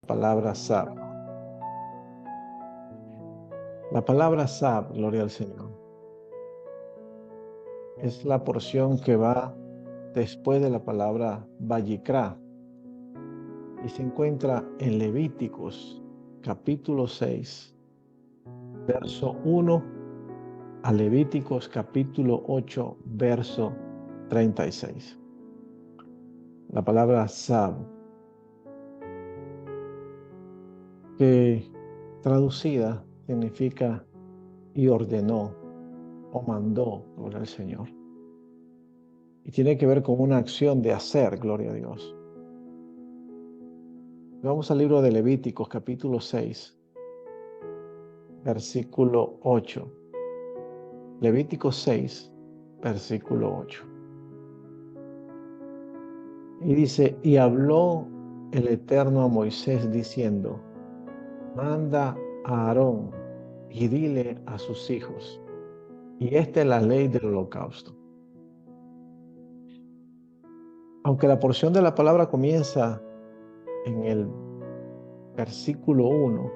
palabra Sab. La palabra Sab, gloria al Señor, es la porción que va después de la palabra Vayikra y se encuentra en Levíticos capítulo 6, verso 1 a Levíticos capítulo 8, verso 36. La palabra Sab, que traducida significa y ordenó o mandó, gloria al Señor. Y tiene que ver con una acción de hacer, gloria a Dios. Vamos al libro de Levíticos, capítulo 6, versículo 8. Levíticos 6, versículo 8. Y dice, y habló el Eterno a Moisés diciendo, manda a Aarón y dile a sus hijos. Y esta es la ley del holocausto. Aunque la porción de la palabra comienza en el versículo 1,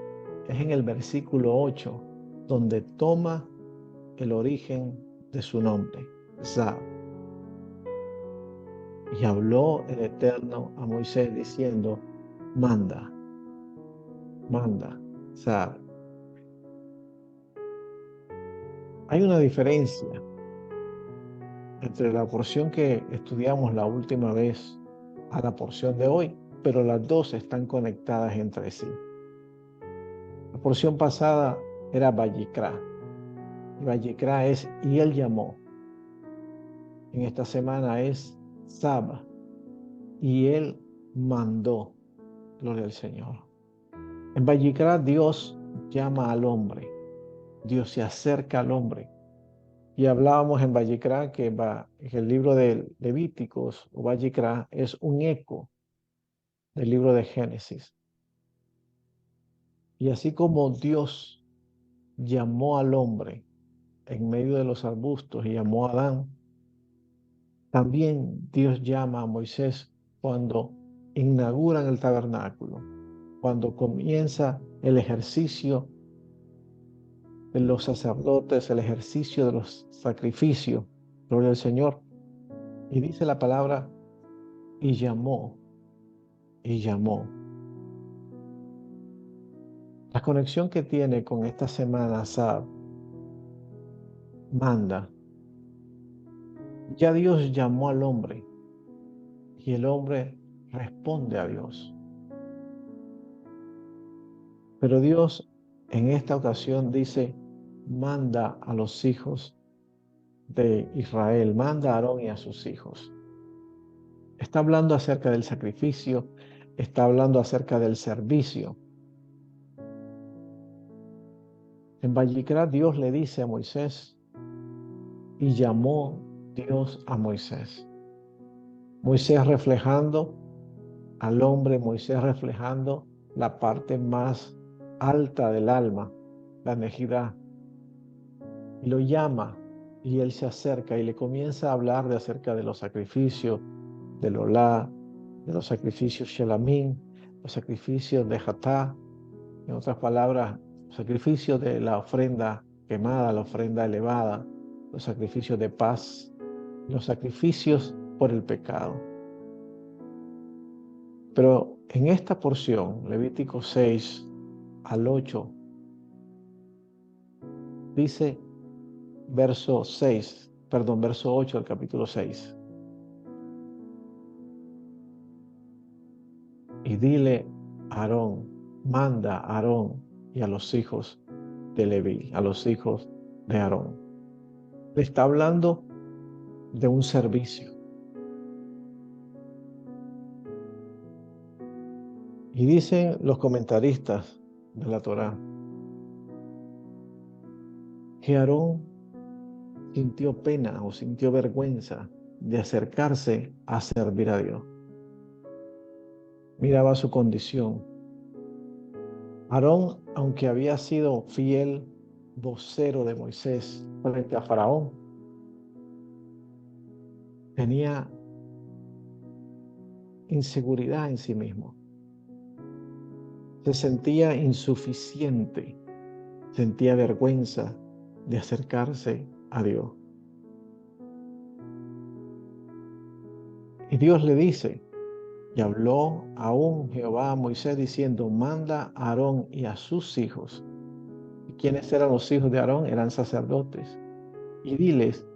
es en el versículo 8 donde toma el origen de su nombre, Sab. Y habló el Eterno a Moisés diciendo, manda, Sab. Hay una diferencia entre la porción que estudiamos la última vez a la porción de hoy, pero las dos están conectadas entre sí. La porción pasada era Vayikra, y Vayikra es y él llamó. En esta semana es Sab, y él mandó. Gloria al Señor. En Vayikra Dios llama al hombre, Dios se acerca al hombre. Y hablábamos en Vayikra que el libro de Levíticos o Vayikra es un eco del libro de Génesis. Y así como Dios llamó al hombre en medio de los arbustos y llamó a Adán, también Dios llama a Moisés cuando inauguran el tabernáculo, cuando comienza el ejercicio de los sacerdotes, el ejercicio de los sacrificios, gloria al Señor. Y dice la palabra, y llamó, y llamó. La conexión que tiene con esta semana, Sab, manda. Ya Dios llamó al hombre y el hombre responde a Dios. Pero Dios en esta ocasión dice, manda a los hijos de Israel, manda a Aarón y a sus hijos. Está hablando acerca del sacrificio, está hablando acerca del servicio. En Vayikra Dios le dice a Moisés y llamó Dios a Moisés. Moisés reflejando al hombre, Moisés reflejando la parte más alta del alma, la nejidá. Y lo llama y él se acerca y le comienza a hablar acerca de los sacrificios del Olá, de los sacrificios Shelamim, los sacrificios de Hatá, en otras palabras, los sacrificios de la ofrenda quemada, la ofrenda elevada, los sacrificios de paz, los sacrificios por el pecado. Pero en esta porción, Levítico 6 al 8, dice verso 8 del capítulo 6. Y dile a Aarón, manda a Aarón y a los hijos de Leví, a los hijos de Aarón. Le está hablando de un servicio. Y dicen los comentaristas de la Torá que Aarón sintió pena o sintió vergüenza de acercarse a servir a Dios. Miraba su condición. Aarón, aunque había sido fiel vocero de Moisés frente a Faraón, tenía inseguridad en sí mismo. Se sentía insuficiente, sentía vergüenza de acercarse a Dios. Y Dios le dice, y habló aún Jehová a Moisés diciendo, manda a Aarón y a sus hijos. ¿Y quiénes eran los hijos de Aarón? Eran sacerdotes. Y diles,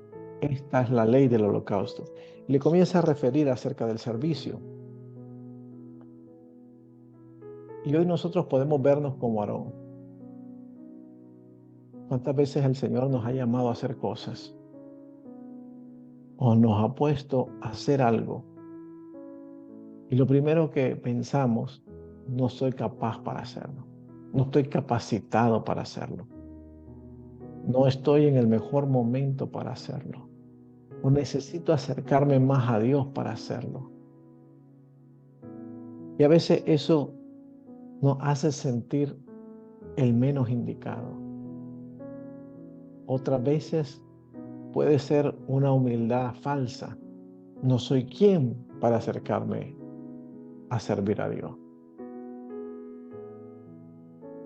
esta es la ley del holocausto. Y le comienza a referir acerca del servicio. Y hoy nosotros podemos vernos como Aarón. ¿Cuántas veces el Señor nos ha llamado a hacer cosas? O nos ha puesto a hacer algo. Y lo primero que pensamos, no soy capaz para hacerlo. No estoy capacitado para hacerlo. No estoy en el mejor momento para hacerlo. O necesito acercarme más a Dios para hacerlo. Y a veces eso nos hace sentir el menos indicado. Otras veces puede ser una humildad falsa. No soy quien para acercarme a servir a Dios.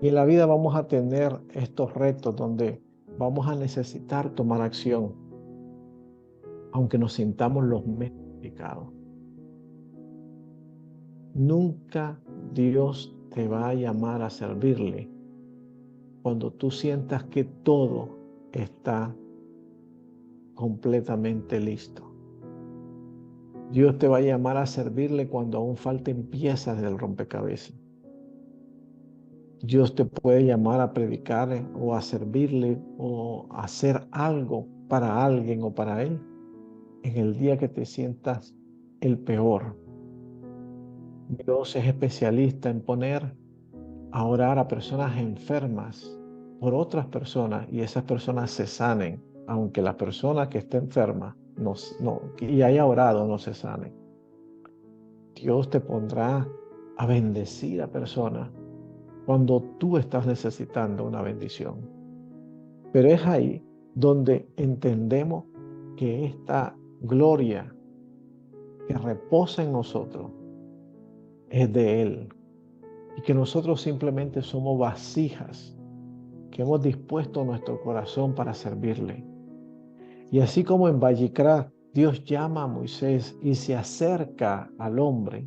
Y en la vida vamos a tener estos retos donde vamos a necesitar tomar acción, aunque nos sintamos los menos indicados. Nunca Dios te va a llamar a servirle cuando tú sientas que todo está completamente listo. Dios te va a llamar a servirle cuando aún falten piezas del rompecabezas. Dios te puede llamar a predicar o a servirle o a hacer algo para alguien o para Él en el día que te sientas el peor. Dios es especialista en poner a orar a personas enfermas por otras personas y esas personas se sanen, aunque la persona que esté enferma y haya orado no se sane. Dios te pondrá a bendecir a personas cuando tú estás necesitando una bendición. Pero es ahí donde entendemos que esta gloria que reposa en nosotros es de Él y que nosotros simplemente somos vasijas que hemos dispuesto nuestro corazón para servirle. Y así como en Vallicrá Dios llama a Moisés y se acerca al hombre,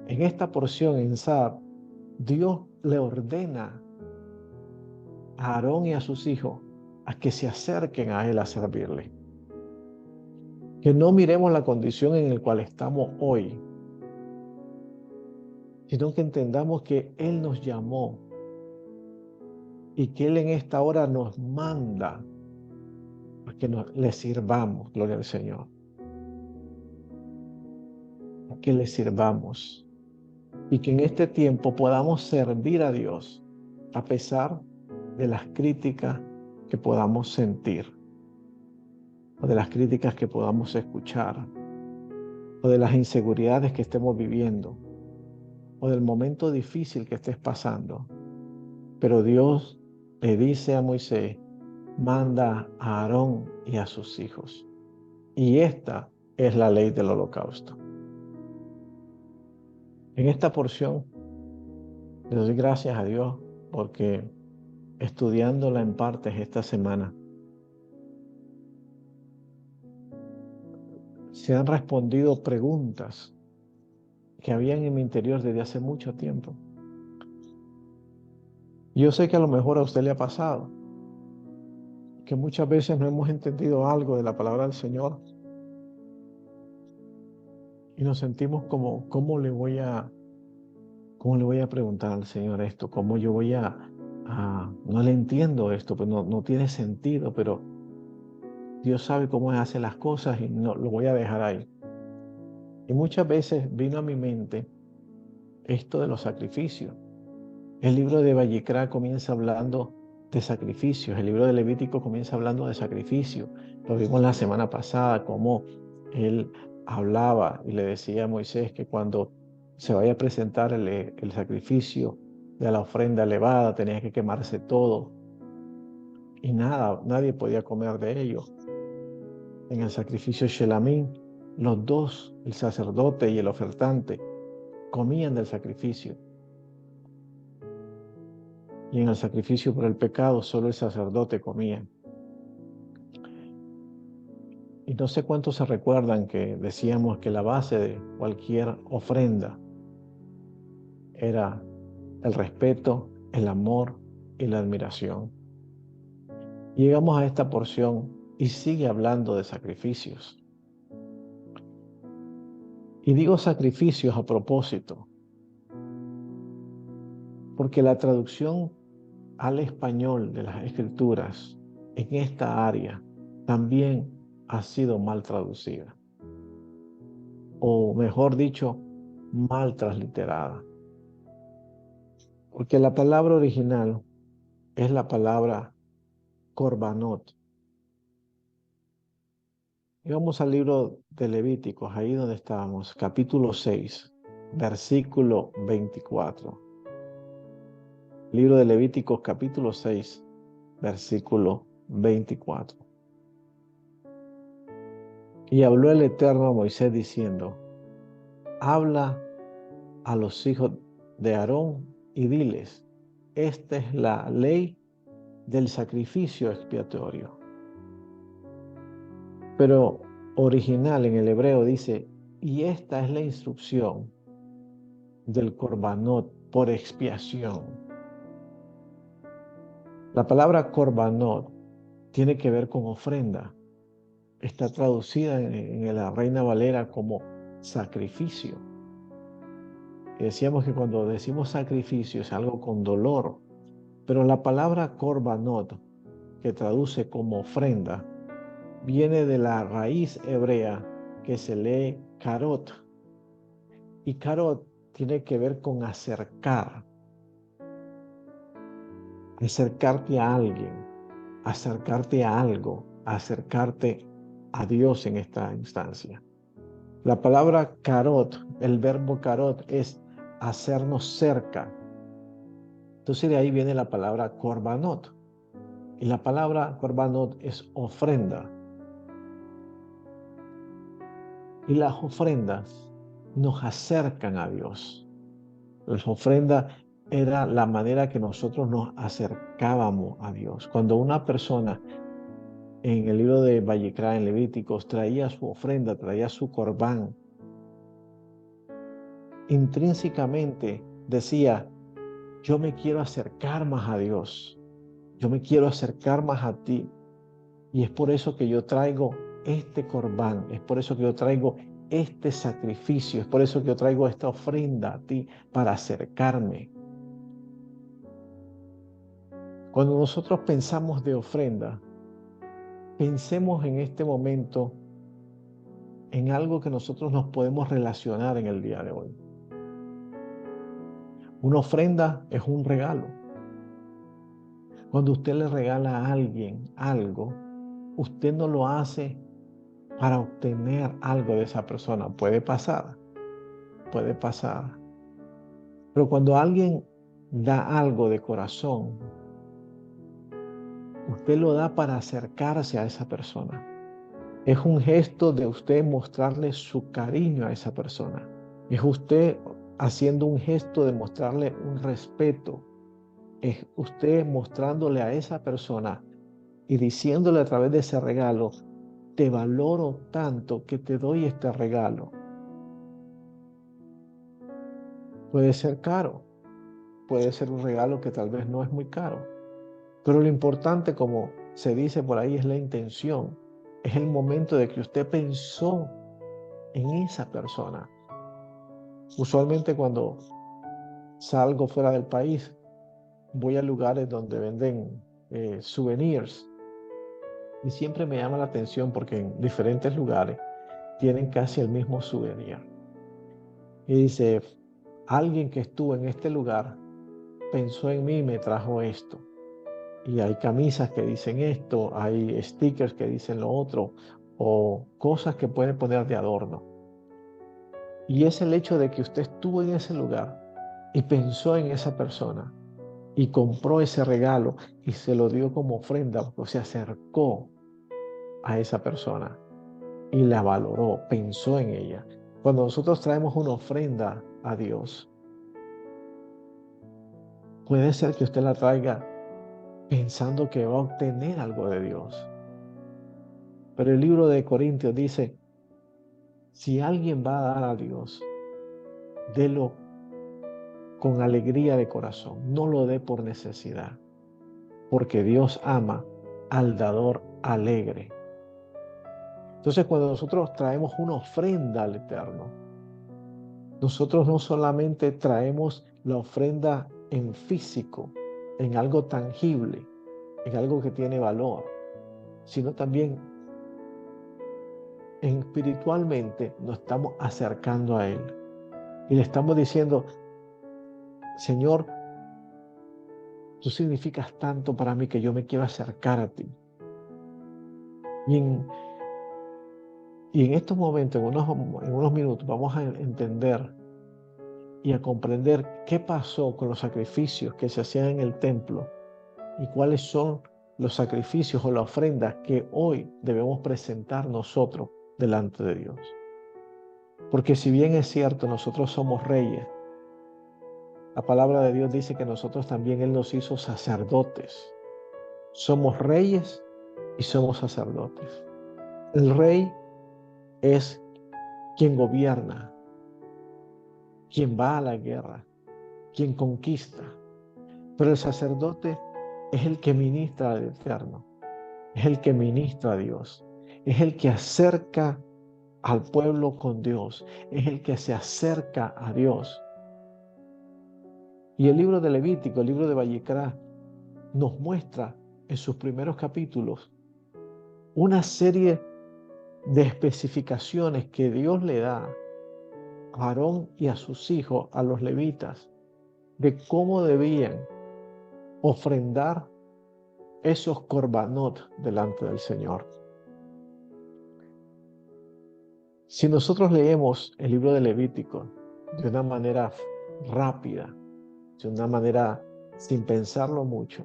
en esta porción en Sab, Dios le ordena a Aarón y a sus hijos a que se acerquen a Él a servirle. Que no miremos la condición en la cual estamos hoy, sino que entendamos que Él nos llamó y que Él en esta hora nos manda a que le sirvamos, gloria al Señor. A que le sirvamos. Y que en este tiempo podamos servir a Dios a pesar de las críticas que podamos sentir, o de las críticas que podamos escuchar, o de las inseguridades que estemos viviendo, o del momento difícil que estés pasando. Pero Dios le dice a Moisés, manda a Aarón y a sus hijos. Y esta es la ley del holocausto. En esta porción le doy gracias a Dios porque estudiándola en partes esta semana, se han respondido preguntas que habían en mi interior desde hace mucho tiempo. Yo sé que a lo mejor a usted le ha pasado, que muchas veces no hemos entendido algo de la palabra del Señor y nos sentimos como, ¿cómo le voy a preguntar al Señor esto? ¿Cómo yo voy no le entiendo esto? Pues no tiene sentido, pero Dios sabe cómo hace las cosas y no lo voy a dejar ahí. Y muchas veces vino a mi mente esto de los sacrificios. El libro de Vallicrá comienza hablando de sacrificios. El libro de Levítico comienza hablando de sacrificios. Lo vimos la semana pasada, cómo él hablaba y le decía a Moisés que cuando se vaya a presentar el sacrificio de la ofrenda elevada, tenía que quemarse todo. Y nadie podía comer de ello. En el sacrificio Shelamín, los dos, el sacerdote y el ofertante, comían del sacrificio. y en el sacrificio por el pecado solo el sacerdote comía. Y no sé cuántos se recuerdan que decíamos que la base de cualquier ofrenda era el respeto, el amor y la admiración. Llegamos a esta porción y sigue hablando de sacrificios. Y digo sacrificios a propósito, porque la traducción al español de las Escrituras en esta área también ha sido mal traducida, o mejor dicho, mal transliterada. Porque la palabra original es la palabra corbanot. Y vamos al libro de Levíticos, ahí donde estábamos, capítulo 6, versículo 24. Libro de Levíticos, capítulo 6, versículo 24. Y habló el Eterno a Moisés diciendo: habla a los hijos de Aarón y diles: esta es la ley del sacrificio expiatorio. Pero original en el hebreo dice: y esta es la instrucción del corbanot por expiación. La palabra corbanot tiene que ver con ofrenda. Está traducida en la Reina Valera como sacrificio. Y decíamos que cuando decimos sacrificio es algo con dolor, pero la palabra korbanot, que traduce como ofrenda, viene de la raíz hebrea que se lee karot. Y karot tiene que ver con acercar, acercarte a alguien, acercarte a algo, acercarte a Dios en esta instancia. La palabra karot, el verbo karot, es hacernos cerca. Entonces de ahí viene la palabra korbanot. Y la palabra korbanot es ofrenda. Y las ofrendas nos acercan a Dios. Las ofrendas era la manera que nosotros nos acercábamos a Dios. Cuando una persona en el libro de Vallecra, en Levíticos, traía su ofrenda, traía su corbán, intrínsecamente decía: yo me quiero acercar más a Dios, yo me quiero acercar más a ti, y es por eso que yo traigo este corbán, es por eso que yo traigo este sacrificio, es por eso que yo traigo esta ofrenda a ti, para acercarme. Cuando nosotros pensamos de ofrenda, pensemos en este momento en algo que nosotros nos podemos relacionar en el día de hoy. Una ofrenda es un regalo. Cuando usted le regala a alguien algo, usted no lo hace para obtener algo de esa persona. Puede pasar, puede pasar. Pero cuando alguien da algo de corazón, usted lo da para acercarse a esa persona. Es un gesto de usted mostrarle su cariño a esa persona. Es usted haciendo un gesto de mostrarle un respeto. Es usted mostrándole a esa persona y diciéndole a través de ese regalo: te valoro tanto que te doy este regalo. Puede ser caro, puede ser un regalo que tal vez no es muy caro, pero lo importante, como se dice por ahí, es la intención. Es el momento de que usted pensó en esa persona. Usualmente cuando salgo fuera del país, voy a lugares donde venden souvenirs, y siempre me llama la atención porque en diferentes lugares tienen casi el mismo souvenir. Y dice: alguien que estuvo en este lugar pensó en mí y me trajo esto. Y hay camisas que dicen esto, hay stickers que dicen lo otro, o cosas que pueden poner de adorno. Y es el hecho de que usted estuvo en ese lugar y pensó en esa persona y compró ese regalo y se lo dio como ofrenda, porque se acercó a esa persona y la valoró, pensó en ella. Cuando nosotros traemos una ofrenda a Dios, Puede ser que usted la traiga pensando que va a obtener algo de Dios. Pero el libro de Corintios dice, si alguien va a dar a Dios, délo con alegría de corazón, no lo dé por necesidad, porque Dios ama al dador alegre. Entonces, cuando nosotros traemos una ofrenda al Eterno, nosotros no solamente traemos la ofrenda en físico, en algo tangible, en algo que tiene valor, sino también espiritualmente nos estamos acercando a Él y le estamos diciendo, Señor, tú significas tanto para mí que yo me quiero acercar a ti. Y en estos momentos, en unos minutos, vamos a entender y a comprender qué pasó con los sacrificios que se hacían en el templo y cuáles son los sacrificios o las ofrendas que hoy debemos presentar nosotros delante de Dios. Porque si bien es cierto, nosotros somos reyes, la palabra de Dios dice que nosotros también Él nos hizo sacerdotes. Somos reyes y somos sacerdotes. El rey es quien gobierna, quien va a la guerra, quien conquista. Pero el sacerdote es el que ministra al Eterno, es el que ministra a Dios, es el que acerca al pueblo con Dios, es el que se acerca a Dios. Y el libro de Levítico, el libro de Vallecrá, nos muestra en sus primeros capítulos una serie de especificaciones que Dios le da a Aarón y a sus hijos, a los levitas, de cómo debían ofrendar esos corbanot delante del Señor. Si nosotros leemos el libro de Levítico de una manera rápida, de una manera sin pensarlo mucho,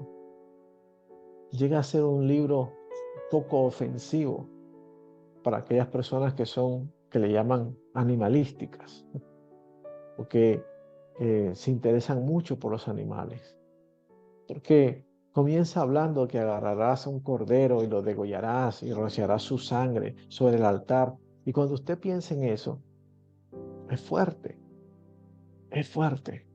llega a ser un libro poco ofensivo para aquellas personas que le llaman animalísticas, o que se interesan mucho por los animales. Porque comienza hablando que agarrarás a un cordero y lo degollarás y rociarás su sangre sobre el altar. Y cuando usted piensa en eso, es fuerte, es fuerte.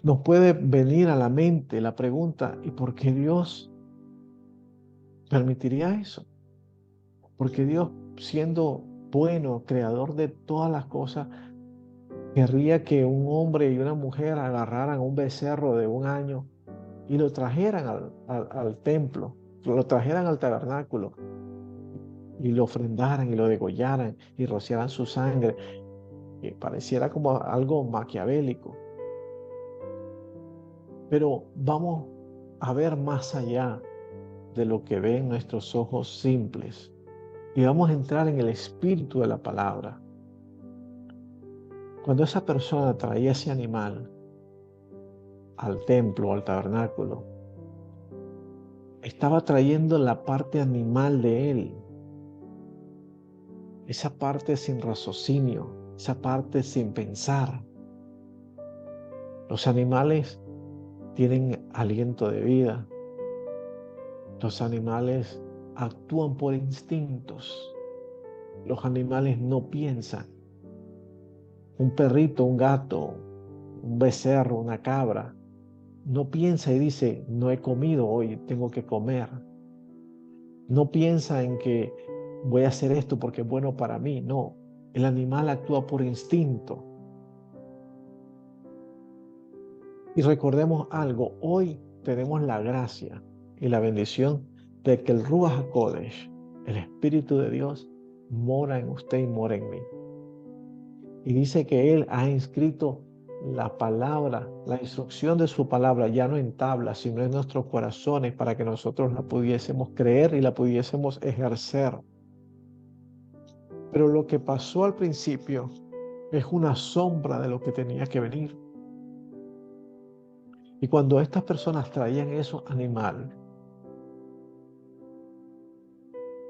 Nos puede venir a la mente la pregunta, ¿y por qué Dios permitiría eso? Porque Dios, siendo bueno, creador de todas las cosas, querría que un hombre y una mujer agarraran un becerro de 1 año y lo trajeran al templo, lo trajeran al tabernáculo y lo ofrendaran y lo degollaran y rociaran su sangre. Y pareciera como algo maquiavélico. Pero vamos a ver más allá de lo que ven nuestros ojos simples y vamos a entrar en el espíritu de la palabra. Cuando esa persona traía ese animal al templo, al tabernáculo, estaba trayendo la parte animal de él, esa parte sin raciocinio, esa parte sin pensar. Los animales tienen aliento de vida. Los animales actúan por instintos. Los animales no piensan. Un perrito, un gato, un becerro, una cabra, no piensa y dice, no he comido hoy, tengo que comer. No piensa en que voy a hacer esto porque es bueno para mí. No, el animal actúa por instinto. Y recordemos algo, hoy tenemos la gracia y la bendición de que el Ruach HaKodesh, el Espíritu de Dios, mora en usted y mora en mí. Y dice que Él ha inscrito la palabra, la instrucción de su palabra, ya no en tablas, sino en nuestros corazones, para que nosotros la pudiésemos creer y la pudiésemos ejercer. Pero lo que pasó al principio es una sombra de lo que tenía que venir. Y cuando estas personas traían esos animales,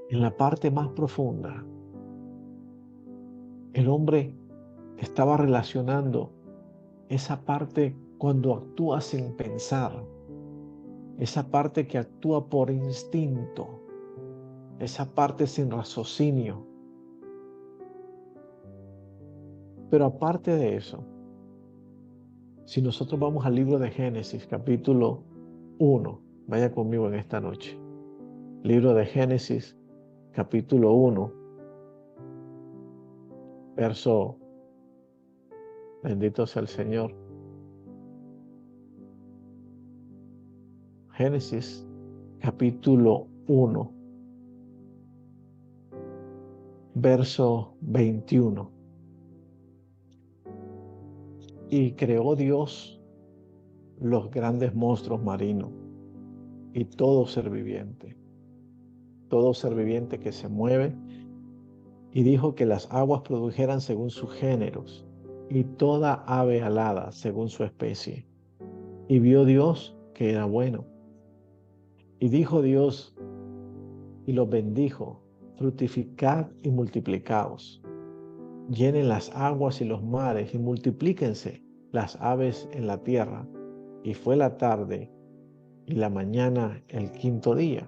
en la parte más profunda, el hombre estaba relacionando esa parte cuando actúa sin pensar, esa parte que actúa por instinto, esa parte sin raciocinio. Pero aparte de eso, si nosotros vamos al libro de Génesis, capítulo 1, vaya conmigo en esta noche. Libro de Génesis, capítulo 1, verso, bendito sea el Señor. Génesis, capítulo 1, verso 21. Y creó Dios los grandes monstruos marinos y todo ser viviente que se mueve, y dijo que las aguas produjeran según sus géneros, y toda ave alada según su especie. Y vio Dios que era bueno. Y dijo Dios, y los bendijo: fructificad y multiplicaos, llenen las aguas y los mares, y multiplíquense las aves en la tierra. Y fue la tarde y la mañana el quinto día.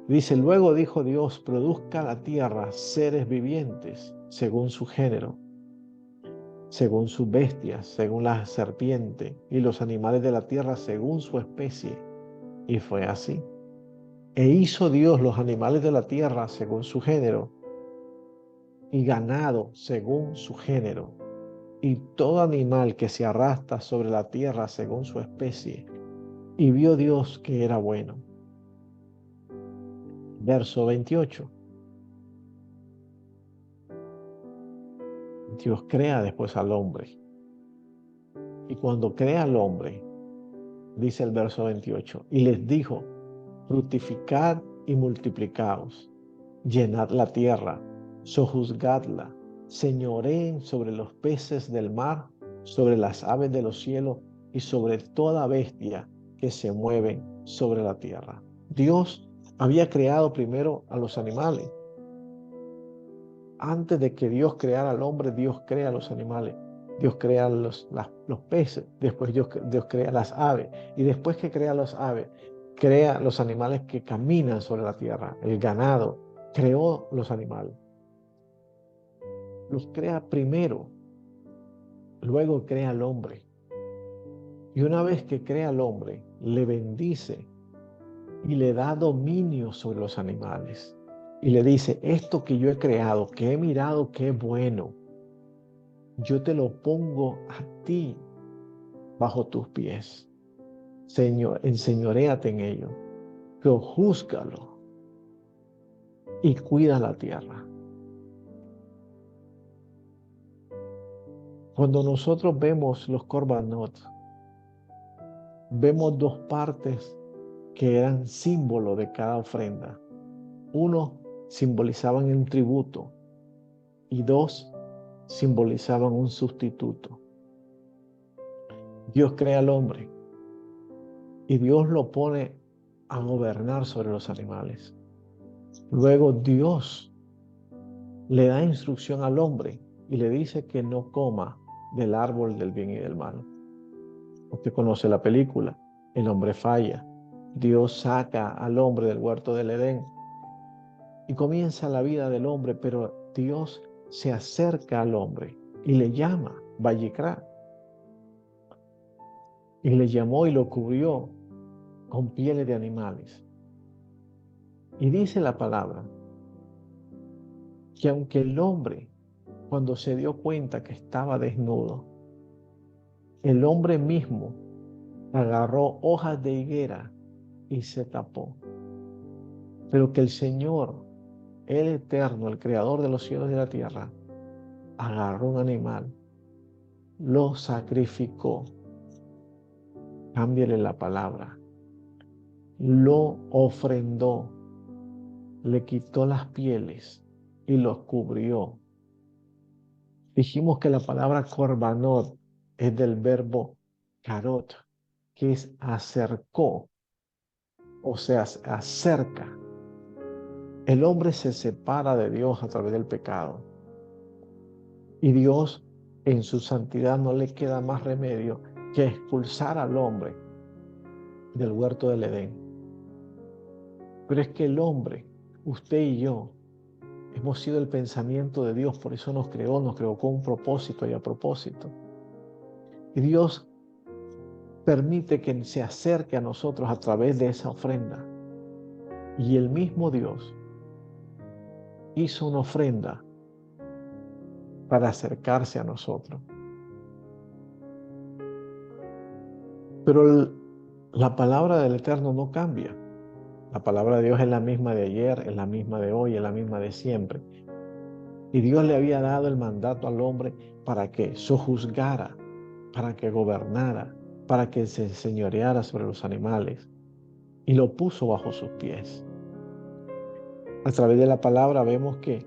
Dice, luego dijo Dios, produzca la tierra seres vivientes según su género, según sus bestias, según la serpiente, y los animales de la tierra según su especie. Y fue así. E hizo Dios los animales de la tierra según su género, y ganado según su género, y todo animal que se arrastra sobre la tierra según su especie. Y vio Dios que era bueno. Verso 28. Dios crea después al hombre. Y cuando crea al hombre, dice el verso 28, y les dijo, fructificad y multiplicaos, llenad la tierra, sojuzgadla, señoreen sobre los peces del mar, sobre las aves de los cielos y sobre toda bestia que se mueven sobre la tierra. Dios había creado primero a los animales. Antes de que Dios creara al hombre, Dios crea a los animales. Dios crea los peces, después Dios crea las aves. Y después que crea las aves, crea los animales que caminan sobre la tierra, el ganado. Creó los animales. Los crea primero, luego crea al hombre. Y una vez que crea al hombre, le bendice y le da dominio sobre los animales. Y le dice, esto que yo he creado, que he mirado que es bueno, yo te lo pongo a ti bajo tus pies. Señor, enseñoréate en ello, pero júzgalo y cuida la tierra. Cuando nosotros vemos los korbanot, vemos dos partes que eran símbolo de cada ofrenda. Uno, simbolizaban un tributo, y dos, simbolizaban un sustituto. Dios crea al hombre y Dios lo pone a gobernar sobre los animales. Luego Dios le da instrucción al hombre y le dice que no coma del árbol del bien y del mal. Usted conoce la película, el hombre falla. Dios saca al hombre del huerto del Edén y comienza la vida del hombre, pero Dios se acerca al hombre y le llama, Vayikra. Y le llamó y lo cubrió con pieles de animales. Y dice la palabra que aunque el hombre, cuando se dio cuenta que estaba desnudo, el hombre mismo agarró hojas de higuera y se tapó. Pero que el Señor, el Eterno, el Creador de los cielos y de la tierra, agarró un animal, lo sacrificó. Cámbiale la palabra. Lo ofrendó, le quitó las pieles y los cubrió. Dijimos que la palabra korbanot es del verbo karot, que es acercó, o sea, acerca. El hombre se separa de Dios a través del pecado. Y Dios en su santidad no le queda más remedio que expulsar al hombre del huerto del Edén. Pero es que el hombre, usted y yo, hemos sido el pensamiento de Dios, por eso nos creó con un propósito y a propósito. Y Dios permite que se acerque a nosotros a través de esa ofrenda. Y el mismo Dios hizo una ofrenda para acercarse a nosotros. Pero la palabra del Eterno no cambia. La palabra de Dios es la misma de ayer, es la misma de hoy, es la misma de siempre. Y Dios le había dado el mandato al hombre para que sojuzgara, para que gobernara, para que se señoreara sobre los animales. Y lo puso bajo sus pies. A través de la palabra vemos que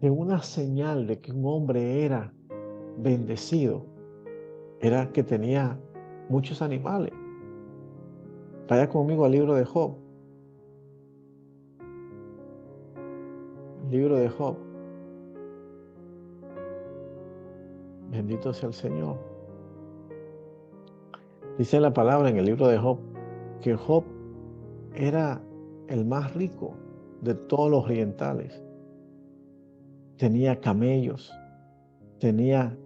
una señal de que un hombre era bendecido era que tenía muchos animales. Vaya conmigo al libro de Job. El libro de Job. Bendito sea el Señor. Dice la palabra en el libro de Job que Job era el más rico de todos los orientales. Tenía camellos, tenía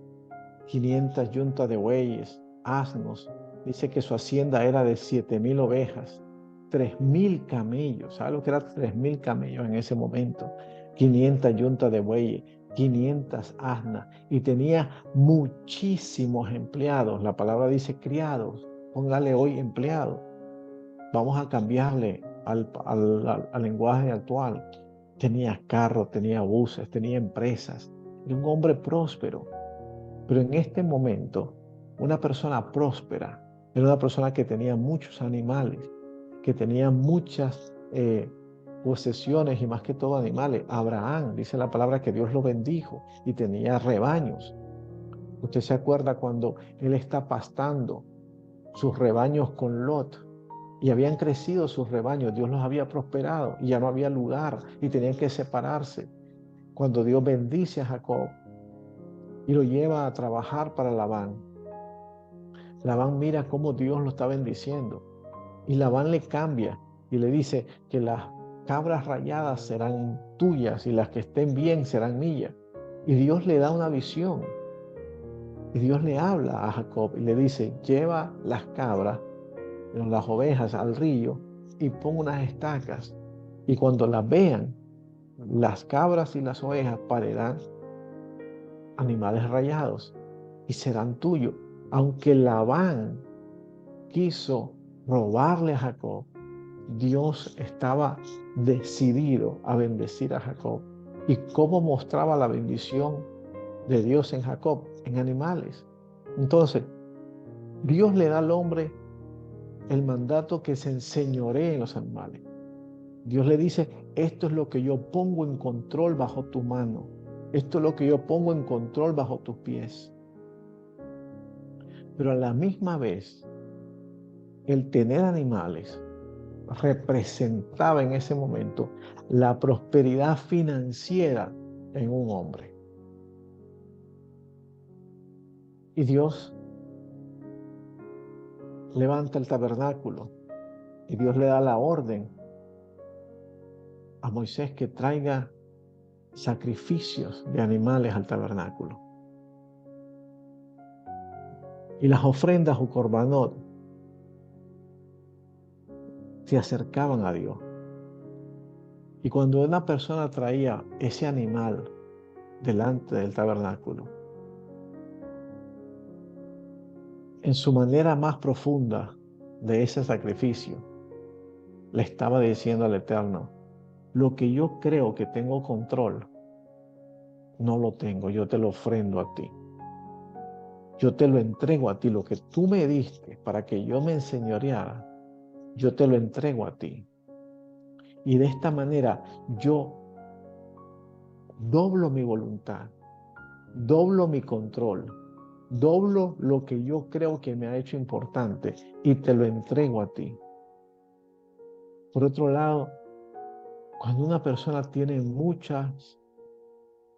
500 yuntas de bueyes, asnos. Dice que su hacienda era de 7,000 ovejas, 3,000 camellos. ¿Sabe lo que eran 3,000 camellos en ese momento? 500 yuntas de bueyes, 500 asnas. Y tenía muchísimos empleados. La palabra dice criados. Póngale hoy empleados. Vamos a cambiarle al lenguaje actual. Tenía carros, tenía buses, tenía empresas. Era un hombre próspero. Pero en este momento, una persona próspera era una persona que tenía muchos animales, que tenía muchas posesiones y más que todo animales. Abraham, dice la palabra que Dios lo bendijo y tenía rebaños. Usted se acuerda cuando él está pastando sus rebaños con Lot y habían crecido sus rebaños, Dios los había prosperado y ya no había lugar y tenían que separarse. Cuando Dios bendice a Jacob y lo lleva a trabajar para Labán, Labán mira cómo Dios lo está bendiciendo y Labán le cambia y le dice que las cabras rayadas serán tuyas y las que estén bien serán mías. Y Dios le da una visión y Dios le habla a Jacob y le dice: lleva las cabras, las ovejas al río y pon unas estacas, y cuando las vean, las cabras y las ovejas parirán animales rayados y serán tuyos. Aunque Labán quiso robarle a Jacob, Dios estaba decidido a bendecir a Jacob. ¿Y cómo mostraba la bendición de Dios en Jacob? En animales. Entonces, Dios le da al hombre el mandato que se enseñoree en los animales. Dios le dice: esto es lo que yo pongo en control bajo tu mano. Esto es lo que yo pongo en control bajo tus pies. Pero a la misma vez, el tener animales representaba en ese momento la prosperidad financiera en un hombre. Y Dios levanta el tabernáculo y Dios le da la orden a Moisés que traiga sacrificios de animales al tabernáculo. Y las ofrendas o corbanot se acercaban a Dios. Y cuando una persona traía ese animal delante del tabernáculo, en su manera más profunda de ese sacrificio, le estaba diciendo al Eterno: lo que yo creo que tengo control, no lo tengo, yo te lo ofrendo a ti. Yo te lo entrego a ti, lo que tú me diste para que yo me enseñoreara, yo te lo entrego a ti. Y de esta manera yo doblo mi voluntad, doblo mi control, doblo lo que yo creo que me ha hecho importante y te lo entrego a ti. Por otro lado, cuando una persona tiene muchas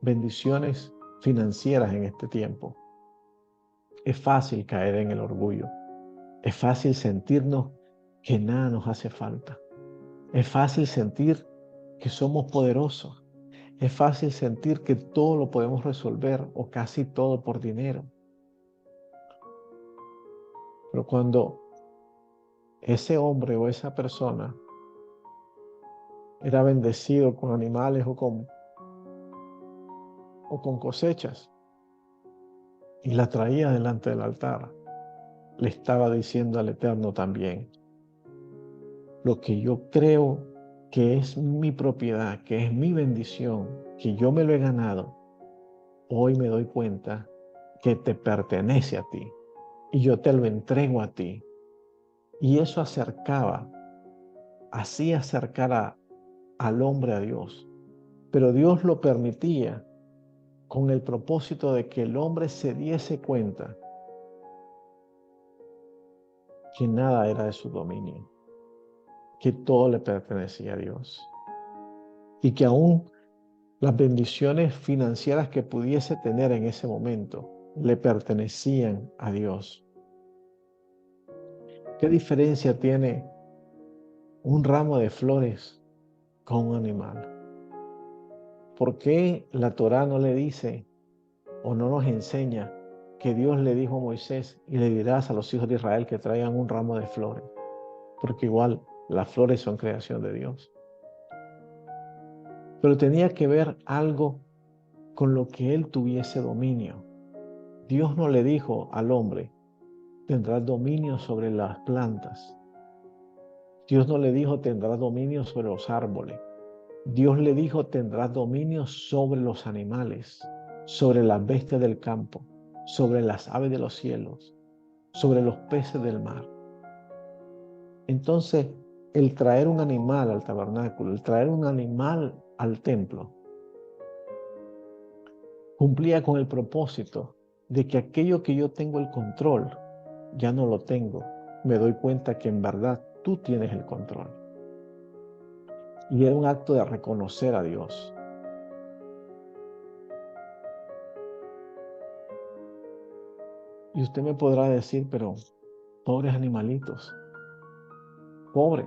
bendiciones financieras en este tiempo. Es fácil caer en el orgullo. Es fácil sentirnos que nada nos hace falta. Es fácil sentir que somos poderosos. Es fácil sentir que todo lo podemos resolver o casi todo por dinero. Pero cuando ese hombre o esa persona era bendecido con animales o con cosechas y la traía delante del altar, le estaba diciendo al Eterno también: lo que yo creo que es mi propiedad, que es mi bendición, que yo me lo he ganado, hoy me doy cuenta que te pertenece a ti y yo te lo entrego a ti. Y eso hacía acercar al hombre a Dios. Pero Dios lo permitía con el propósito de que el hombre se diese cuenta que nada era de su dominio, que todo le pertenecía a Dios y que aún las bendiciones financieras que pudiese tener en ese momento le pertenecían a Dios. ¿Qué diferencia tiene un ramo de flores con un animal? ¿Por qué la Torá no le dice o no nos enseña que Dios le dijo a Moisés: y le dirás a los hijos de Israel que traigan un ramo de flores? Porque igual las flores son creación de Dios. Pero tenía que ver algo con lo que él tuviese dominio. Dios no le dijo al hombre: tendrás dominio sobre las plantas. Dios no le dijo: tendrás dominio sobre los árboles. Dios le dijo: tendrás dominio sobre los animales, sobre las bestias del campo, sobre las aves de los cielos, sobre los peces del mar. Entonces, el traer un animal al tabernáculo, el traer un animal al templo, cumplía con el propósito de que aquello que yo tengo el control, ya no lo tengo. Me doy cuenta que en verdad tú tienes el control. Y era un acto de reconocer a Dios. Y usted me podrá decir: pero pobres animalitos, pobres.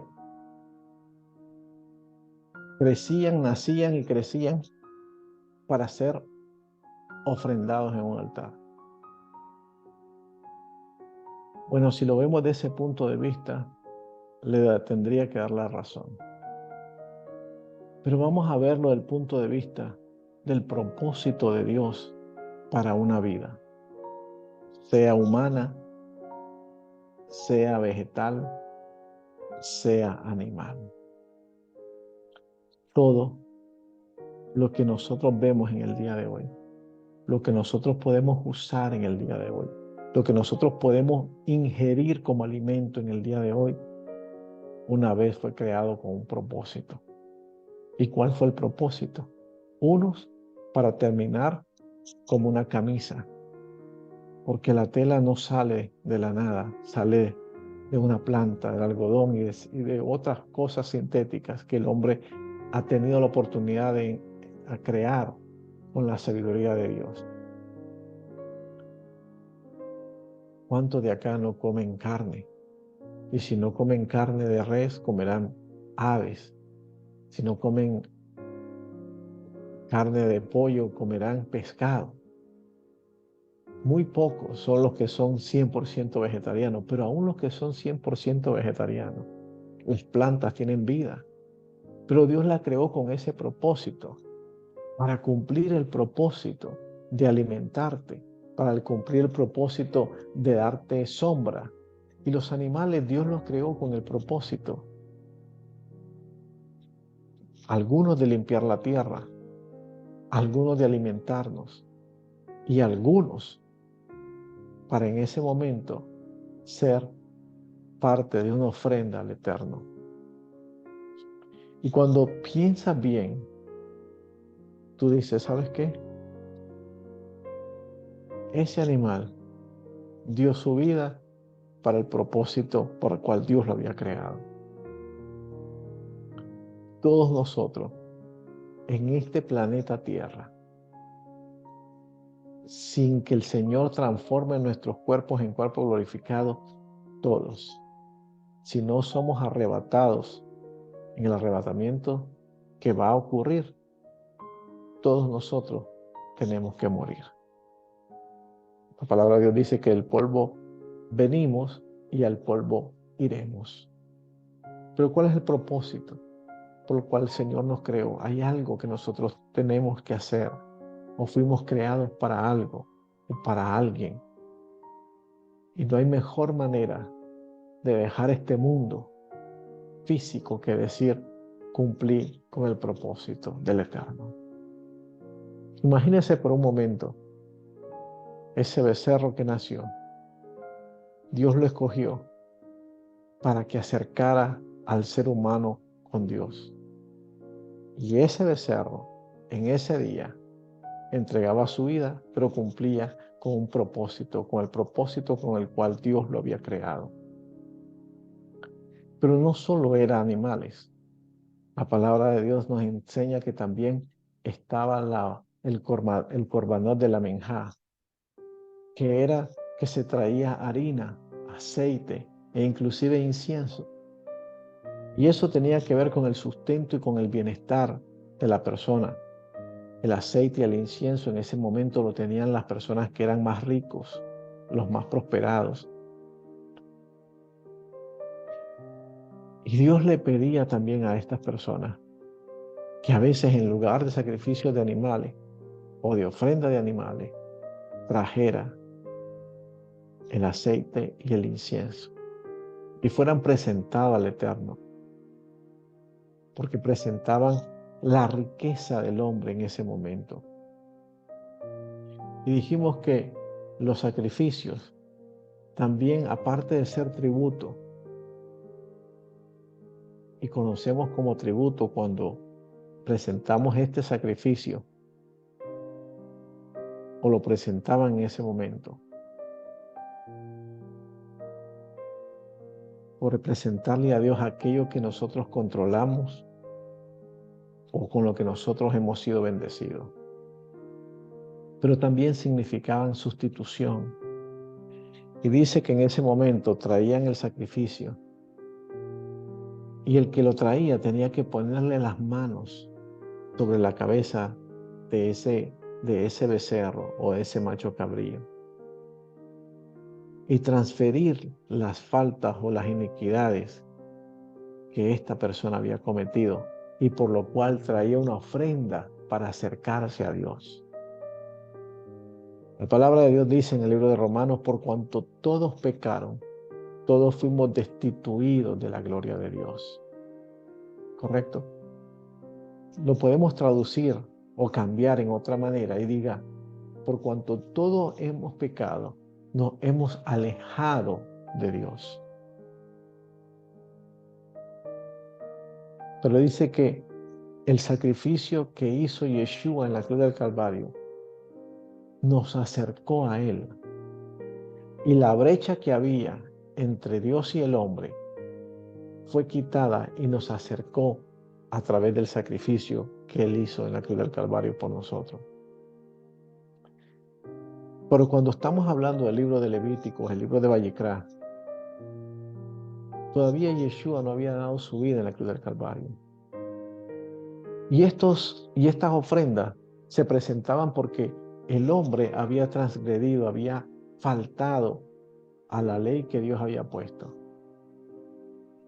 Crecían, nacían y crecían para ser ofrendados en un altar. Bueno, si lo vemos de ese punto de vista, le tendría que dar la razón. Pero vamos a verlo desde el punto de vista del propósito de Dios para una vida, sea humana, sea vegetal, sea animal. Todo lo que nosotros vemos en el día de hoy, lo que nosotros podemos usar en el día de hoy, lo que nosotros podemos ingerir como alimento en el día de hoy, una vez fue creado con un propósito. ¿Y cuál fue el propósito? Unos, para terminar como una camisa, porque la tela no sale de la nada, sale de una planta, del algodón y de otras cosas sintéticas que el hombre ha tenido la oportunidad de crear con la sabiduría de Dios. ¿Cuántos de acá no comen carne? Y si no comen carne de res, comerán aves. Si no comen carne de pollo, comerán pescado. Muy pocos son los que son 100% vegetarianos, pero aún los que son 100% vegetarianos, las plantas tienen vida. Pero Dios la creó con ese propósito, para cumplir el propósito de alimentarte, para cumplir el propósito de darte sombra. Y los animales Dios los creó con el propósito, algunos de limpiar la tierra, algunos de alimentarnos y algunos para en ese momento ser parte de una ofrenda al Eterno. Y cuando piensas bien, tú dices: ¿sabes qué? Ese animal dio su vida para el propósito por el cual Dios lo había creado. Todos nosotros en este planeta Tierra sin que el Señor transforme nuestros cuerpos en cuerpos glorificados, todos, si no somos arrebatados en el arrebatamiento que va a ocurrir, todos nosotros tenemos que morir. La palabra de Dios dice que del polvo venimos y al polvo iremos. Pero ¿cuál es el propósito por el cual el Señor nos creó? Hay algo que nosotros tenemos que hacer, o fuimos creados para algo o para alguien. Y no hay mejor manera de dejar este mundo físico que decir cumplir con el propósito del Eterno. Imagínese por un momento ese becerro que nació. Dios lo escogió para que acercara al ser humano con Dios. Y ese becerro, en ese día, entregaba su vida, pero cumplía con un propósito, con el propósito con el cual Dios lo había creado. Pero no solo eran animales. La palabra de Dios nos enseña que también estaba el corbanot de la menjá, que era que se traía harina, aceite e inclusive incienso. Y eso tenía que ver con el sustento y con el bienestar de la persona. El aceite y el incienso en ese momento lo tenían las personas que eran más ricos, los más prosperados. Y Dios le pedía también a estas personas que a veces en lugar de sacrificios de animales o de ofrenda de animales, trajera el aceite y el incienso y fueran presentados al Eterno, porque presentaban la riqueza del hombre en ese momento. Y dijimos que los sacrificios también, aparte de ser tributo, y conocemos como tributo cuando presentamos este sacrificio o lo presentaban en ese momento, por representarle a Dios aquello que nosotros controlamos o con lo que nosotros hemos sido bendecidos. Pero también significaban sustitución. Y dice que en ese momento traían el sacrificio y el que lo traía tenía que ponerle las manos sobre la cabeza de ese becerro o de ese macho cabrío y transferir las faltas o las iniquidades que esta persona había cometido y por lo cual traía una ofrenda para acercarse a Dios. La palabra de Dios dice en el libro de Romanos, por cuanto todos pecaron, todos fuimos destituidos de la gloria de Dios. ¿Correcto? Lo podemos traducir o cambiar en otra manera y diga, por cuanto todos hemos pecado, nos hemos alejado de Dios. Pero dice que el sacrificio que hizo Yeshua en la cruz del Calvario nos acercó a Él. Y la brecha que había entre Dios y el hombre fue quitada y nos acercó a través del sacrificio que Él hizo en la cruz del Calvario por nosotros. Pero cuando estamos hablando del libro de Levíticos, el libro de Vallecrá, todavía Yeshua no había dado su vida en la cruz del Calvario. Y estas ofrendas se presentaban porque el hombre había transgredido, había faltado a la ley que Dios había puesto.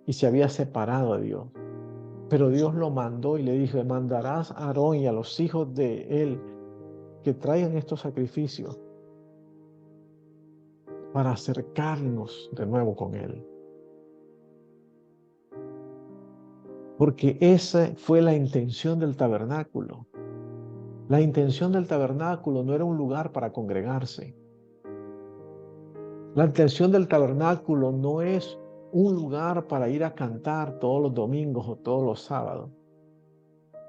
Y se había separado de Dios. Pero Dios lo mandó y le dijo, mandarás a Aarón y a los hijos de él que traigan estos sacrificios para acercarnos de nuevo con Él. Porque esa fue la intención del tabernáculo. La intención del tabernáculo no era un lugar para congregarse. La intención del tabernáculo no es un lugar para ir a cantar todos los domingos o todos los sábados.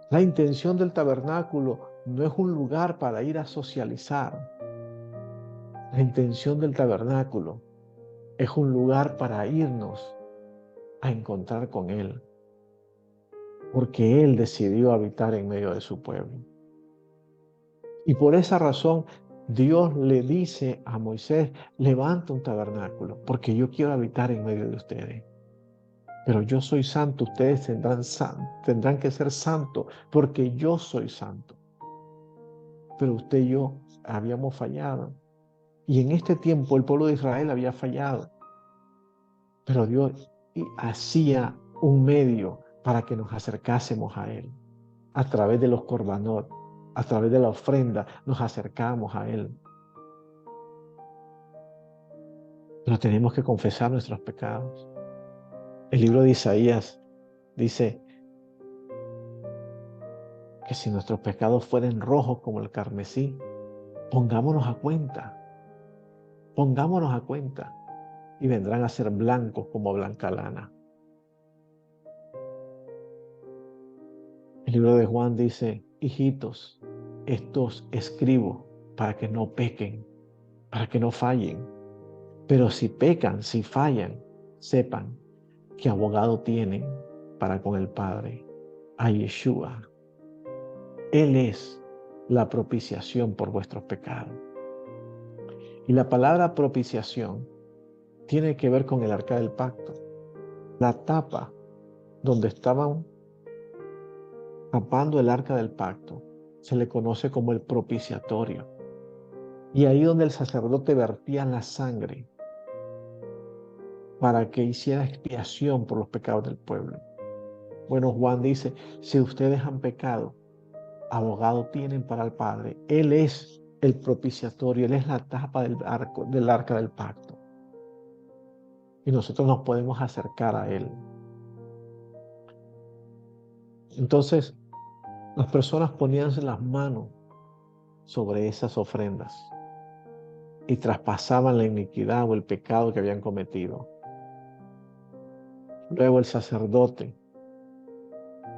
La intención del tabernáculo no es un lugar para ir a socializar. La intención del tabernáculo es un lugar para irnos a encontrar con Él, porque Él decidió habitar en medio de su pueblo. Y por esa razón Dios le dice a Moisés, levanta un tabernáculo, porque yo quiero habitar en medio de ustedes. Pero yo soy santo, ustedes tendrán que ser santos, porque yo soy santo. Pero usted y yo habíamos fallado. Y en este tiempo el pueblo de Israel había fallado. Pero Dios hacía un medio para que nos acercásemos a Él. A través de los corbanot, a través de la ofrenda, nos acercamos a Él. Pero tenemos que confesar nuestros pecados. El libro de Isaías dice que si nuestros pecados fueren rojos como el carmesí, pongámonos a cuenta y vendrán a ser blancos como blanca lana. El libro de Juan dice, hijitos, estos escribo para que no pequen, para que no fallen. Pero si pecan, si fallan, sepan que abogado tienen para con el Padre, a Yeshua. Él es la propiciación por vuestros pecados. Y la palabra propiciación tiene que ver con el arca del pacto. La tapa donde estaban tapando el arca del pacto se le conoce como el propiciatorio. Y ahí donde el sacerdote vertía la sangre para que hiciera expiación por los pecados del pueblo. Bueno, Juan dice, si ustedes han pecado, abogado tienen para el Padre. Él es el propiciatorio, Él es la tapa del arca del pacto. Y nosotros nos podemos acercar a Él. Entonces, las personas ponían las manos sobre esas ofrendas y traspasaban la iniquidad o el pecado que habían cometido. Luego el sacerdote,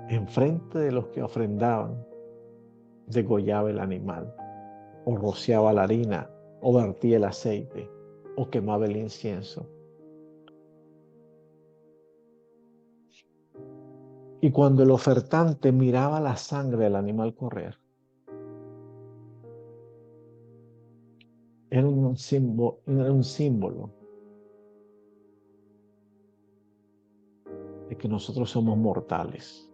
enfrente de los que ofrendaban, degollaba el animal, o rociaba la harina, o vertía el aceite, o quemaba el incienso. Y cuando el ofertante miraba la sangre del animal correr, era un símbolo de que nosotros somos mortales,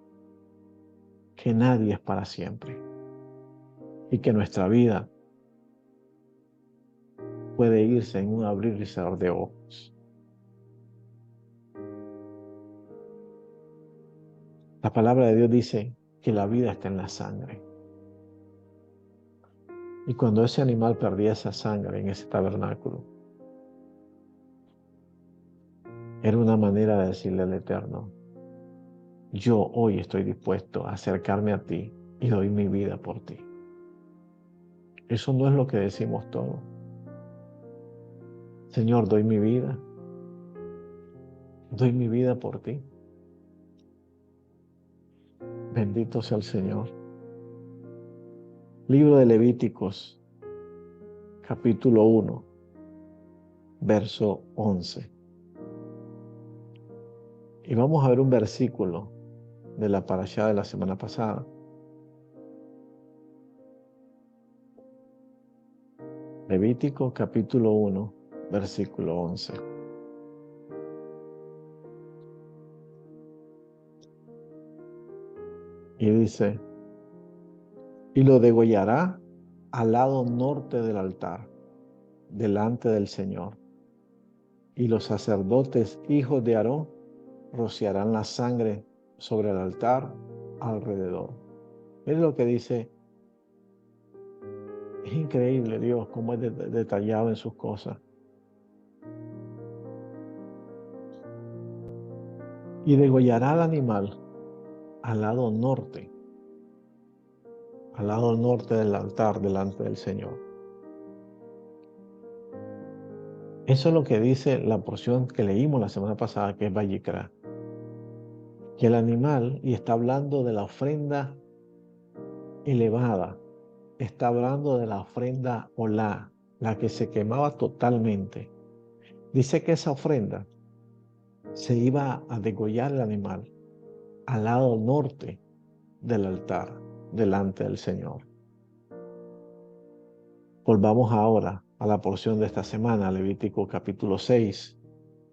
que nadie es para siempre y que nuestra vida puede irse en un abrir y cerrar de ojos. La palabra de Dios dice que la vida está en la sangre. Y cuando ese animal perdía esa sangre en ese tabernáculo, era una manera de decirle al Eterno, yo hoy estoy dispuesto a acercarme a ti y doy mi vida por ti. Eso no es lo que decimos todos. Señor, doy mi vida por ti. Bendito sea el Señor. Libro de Levíticos, capítulo 1, verso 11. Y vamos a ver un versículo de la parashá de la semana pasada. Levítico, capítulo 1, versículo 11. Y dice, y lo degollará al lado norte del altar, delante del Señor. Y los sacerdotes, hijos de Aarón, rociarán la sangre sobre el altar alrededor. Miren lo que dice. Es increíble Dios cómo es detallado en sus cosas. Y degollará al animal al lado norte del altar delante del Señor. Eso es lo que dice la porción que leímos la semana pasada, que es Vayikra. Que el animal, y está hablando de la ofrenda elevada, está hablando de la ofrenda olá, la que se quemaba totalmente. Dice que esa ofrenda se iba a degollar el animal al lado norte del altar, delante del Señor. Volvamos ahora a la porción de esta semana, Levítico capítulo 6,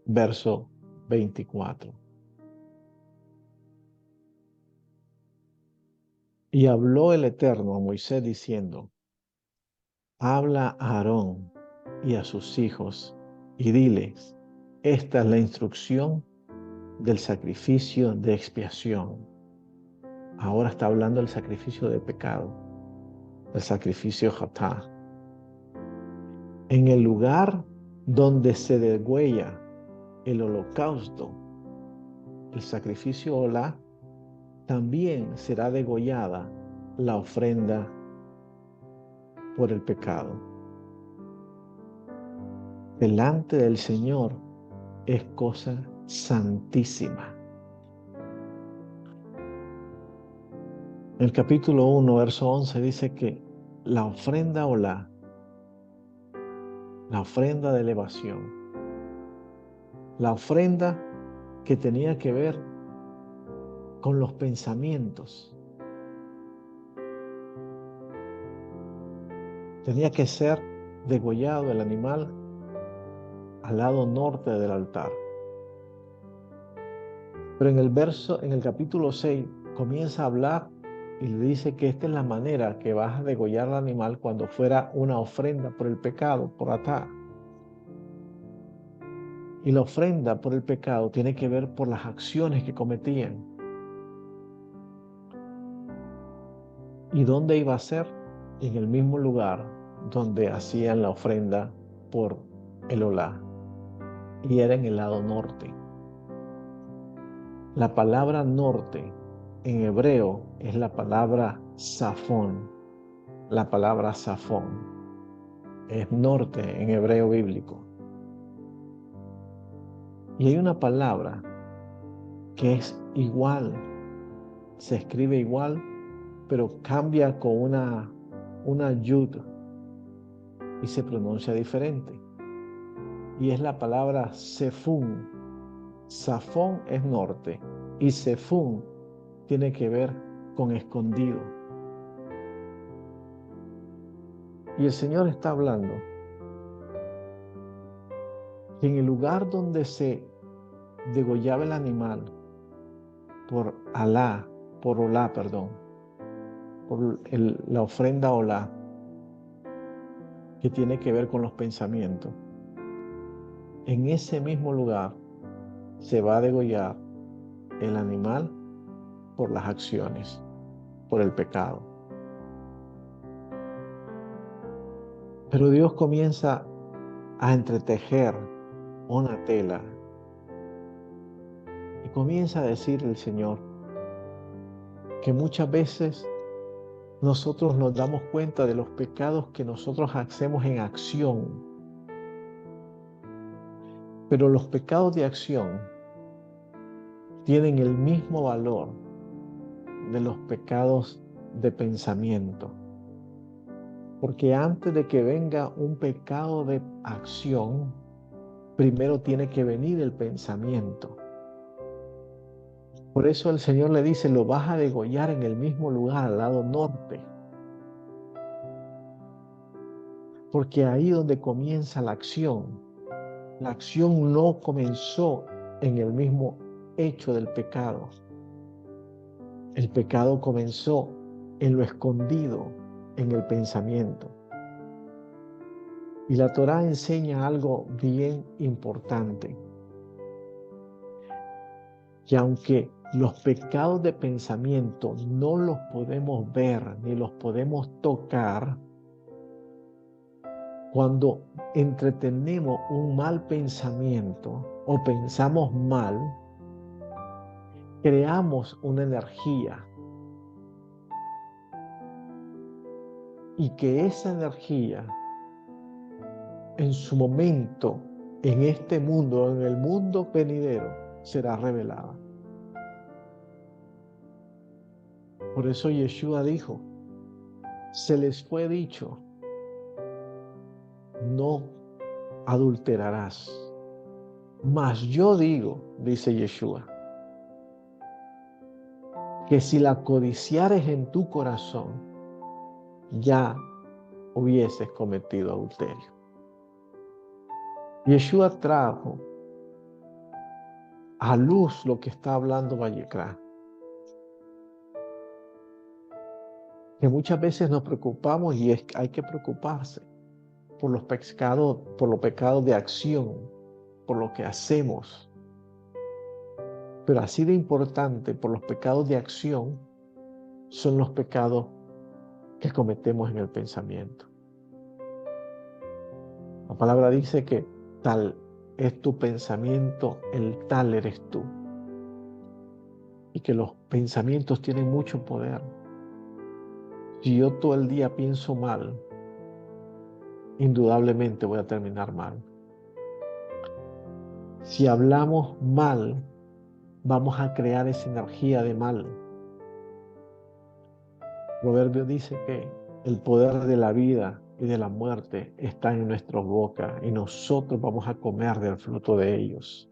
verso 24. Y habló el Eterno a Moisés diciendo: habla a Aarón y a sus hijos y diles: esta es la instrucción del sacrificio de expiación. Ahora está hablando del sacrificio de pecado, el sacrificio Hatá. En el lugar donde se degüella el holocausto, el sacrificio Olá, también será degollada la ofrenda por el pecado. Delante del Señor es cosa santísima. El capítulo 1, verso 11 dice que la ofrenda Olá, la ofrenda de elevación, la ofrenda que tenía que ver con los pensamientos, tenía que ser degollado el animal al lado norte del altar. Pero en el capítulo 6, comienza a hablar y le dice que esta es la manera que vas a degollar al animal cuando fuera una ofrenda por el pecado, por Atá. Y la ofrenda por el pecado tiene que ver por las acciones que cometían. ¿Y dónde iba a ser? En el mismo lugar donde hacían la ofrenda por el Olá. Y era en el lado norte. La palabra norte en hebreo es la palabra Safón. La palabra Safón es norte en hebreo bíblico. Y hay una palabra que es igual, se escribe igual, pero cambia con una yud y se pronuncia diferente. Y es la palabra Sefún. Safón es norte y Sefún tiene que ver con escondido. Y el Señor está hablando que en el lugar donde se degollaba el animal por Olá, por la ofrenda Olá, que tiene que ver con los pensamientos, en ese mismo lugar se va a degollar el animal por las acciones, por el pecado. Pero Dios comienza a entretejer una tela y comienza a decir el Señor que muchas veces nosotros nos damos cuenta de los pecados que nosotros hacemos en acción, pero los pecados de acción tienen el mismo valor de los pecados de pensamiento. Porque antes de que venga un pecado de acción, primero tiene que venir el pensamiento. Por eso el Señor le dice: lo vas a degollar en el mismo lugar, al lado norte. Porque ahí donde comienza la acción no comenzó en el mismo hecho del pecado. El pecado comenzó en lo escondido, en el pensamiento. Y la Torá enseña algo bien importante, que aunque los pecados de pensamiento no los podemos ver ni los podemos tocar, cuando entretenemos un mal pensamiento o pensamos mal, creamos una energía, y que esa energía en su momento, en este mundo, en el mundo venidero, será revelada. Por eso Yeshua dijo: se les fue dicho, no adulterarás. Mas yo digo, dice Yeshua, que si la codiciares en tu corazón, ya hubieses cometido adulterio. Yeshua trajo a luz lo que está hablando Vallecrán, que muchas veces nos preocupamos y hay que preocuparse por los pecados de acción, por lo que hacemos. Pero así de importante, por los pecados de acción, son los pecados que cometemos en el pensamiento. La palabra dice que tal es tu pensamiento, el tal eres tú. Y que los pensamientos tienen mucho poder. Si yo todo el día pienso mal, indudablemente voy a terminar mal. Si hablamos mal, vamos a crear esa energía de mal. Proverbio dice que el poder de la vida y de la muerte está en nuestras bocas y nosotros vamos a comer del fruto de ellos.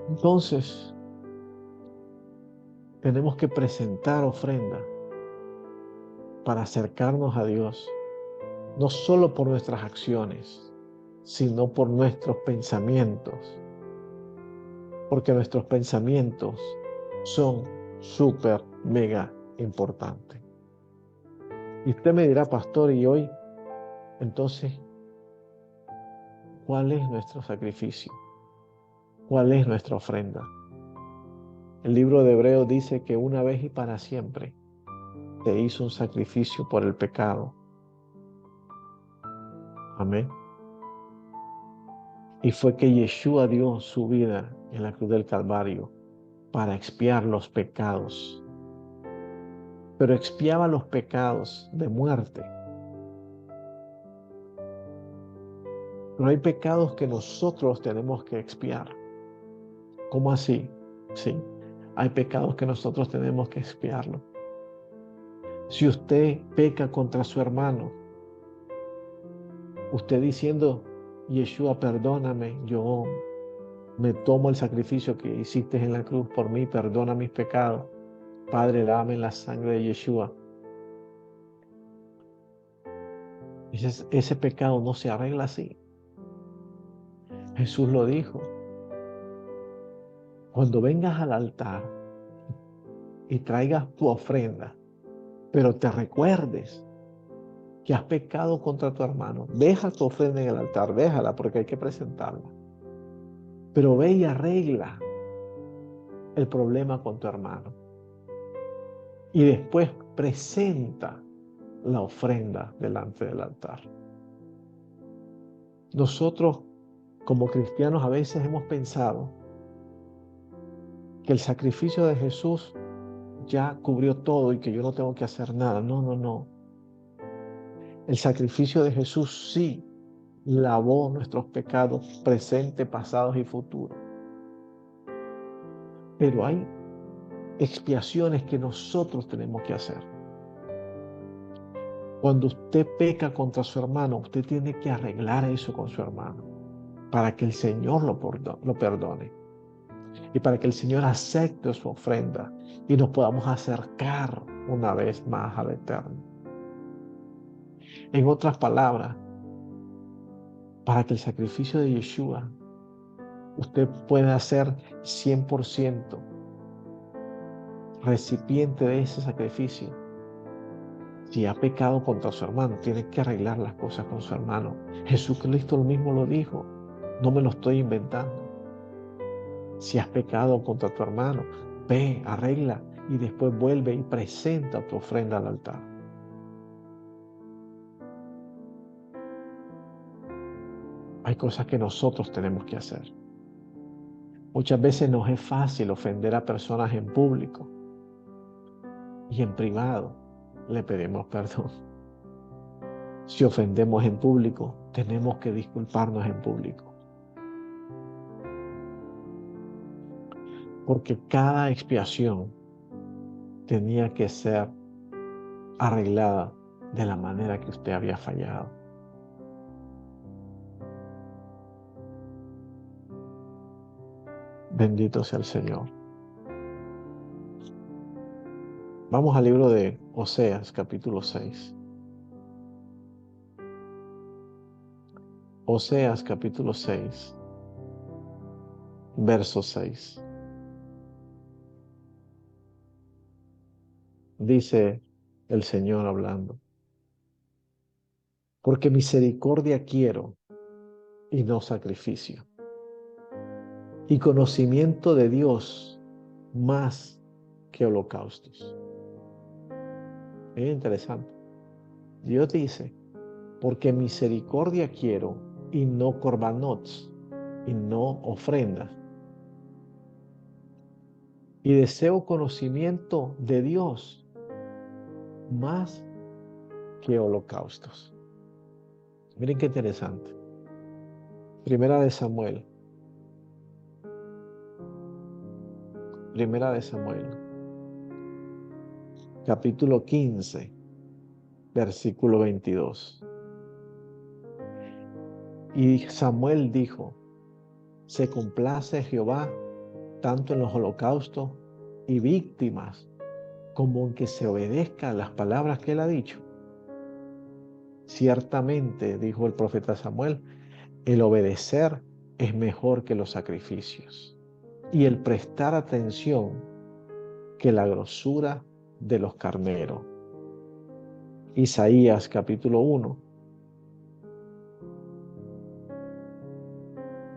Entonces, tenemos que presentar ofrenda para acercarnos a Dios, no solo por nuestras acciones, sino por nuestros pensamientos, porque nuestros pensamientos son súper, mega importantes. Y usted me dirá, pastor, y hoy, entonces, ¿cuál es nuestro sacrificio? ¿Cuál es nuestra ofrenda? El libro de Hebreos dice que una vez y para siempre se hizo un sacrificio por el pecado. Amén. Y fue que Yeshua dio su vida en la cruz del Calvario para expiar los pecados. Pero expiaba los pecados de muerte. Pero hay pecados que nosotros tenemos que expiar. ¿Cómo así? Sí, hay pecados que nosotros tenemos que expiarlo. Si usted peca contra su hermano, usted diciendo, Yeshua, perdóname, yo me tomo el sacrificio que hiciste en la cruz por mí, perdona mis pecados. Padre, dame en la sangre de Yeshua. Ese pecado no se arregla así. Jesús lo dijo. Cuando vengas al altar y traigas tu ofrenda, pero te recuerdes que has pecado contra tu hermano, deja tu ofrenda en el altar, déjala porque hay que presentarla. Pero ve y arregla el problema con tu hermano. Y después presenta la ofrenda delante del altar. Nosotros, como cristianos, a veces hemos pensado que el sacrificio de Jesús ya cubrió todo y que yo no tengo que hacer nada. No, no, no. El sacrificio de Jesús sí lavó nuestros pecados presentes, pasados y futuros. Pero hay expiaciones que nosotros tenemos que hacer. Cuando usted peca contra su hermano, usted tiene que arreglar eso con su hermano para que el Señor lo perdone y para que el Señor acepte su ofrenda y nos podamos acercar una vez más al Eterno. En otras palabras, para que el sacrificio de Yeshua usted pueda ser 100% recipiente de ese sacrificio. Si ha pecado contra su hermano, tiene que arreglar las cosas con su hermano. Jesucristo lo mismo lo dijo. No me lo estoy inventando. Si has pecado contra tu hermano, ve, arregla y después vuelve y presenta tu ofrenda al altar. Hay cosas que nosotros tenemos que hacer. Muchas veces nos es fácil ofender a personas en público y en privado le pedimos perdón. Si ofendemos en público, tenemos que disculparnos en público. Porque cada expiación tenía que ser arreglada de la manera que usted había fallado. Bendito sea el Señor. Vamos al libro de Oseas, capítulo 6. Oseas, capítulo 6, verso 6. Dice el Señor hablando: porque misericordia quiero y no sacrificio, y conocimiento de Dios más que holocaustos. Es interesante. Dios dice: porque misericordia quiero y no corbanots, y no ofrendas. Y deseo conocimiento de Dios más que holocaustos. Miren qué interesante. Primera de Samuel. Primera de Samuel. Capítulo 15, versículo 22. Y Samuel dijo: se complace Jehová tanto en los holocaustos y víctimas como en que se obedezca a las palabras que él ha dicho. Ciertamente, dijo el profeta Samuel, el obedecer es mejor que los sacrificios, y el prestar atención que la grosura de los carneros. Isaías capítulo 1,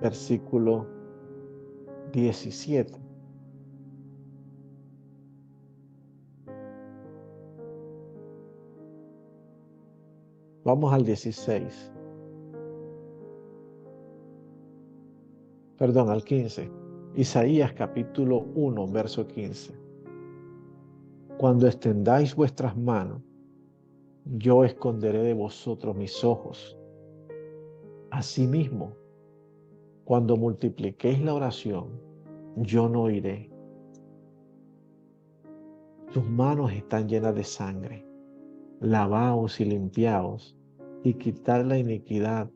versículo 17. Vamos al 16. Perdón, al 15. Isaías capítulo 1, verso 15. Cuando extendáis vuestras manos, yo esconderé de vosotros mis ojos. Asimismo, cuando multipliquéis la oración, yo no oiré. Tus manos están llenas de sangre. Lavaos y limpiaos, y quitad la iniquidad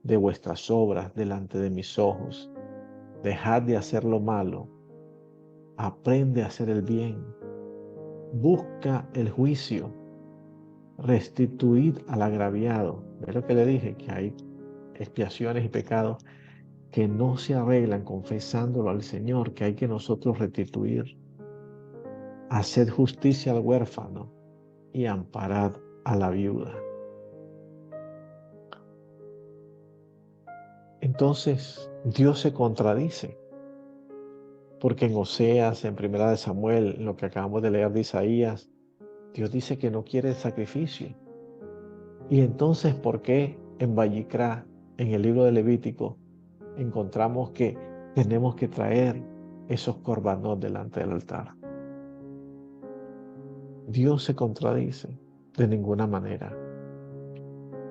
de vuestras obras delante de mis ojos. Dejad de hacer lo malo. Aprende a hacer el bien. Busca el juicio. Restituid al agraviado. ¿Ves lo que le dije? Que hay expiaciones y pecados que no se arreglan confesándolo al Señor, que hay que nosotros restituir. Haced justicia al huérfano y amparad a la viuda. Entonces, Dios se contradice, porque en Oseas, en Primera de Samuel, en lo que acabamos de leer de Isaías, Dios dice que no quiere sacrificio. Y entonces, ¿por qué en Vallicrá, en el libro de Levítico, encontramos que tenemos que traer esos corbanos delante del altar? Dios se contradice de ninguna manera.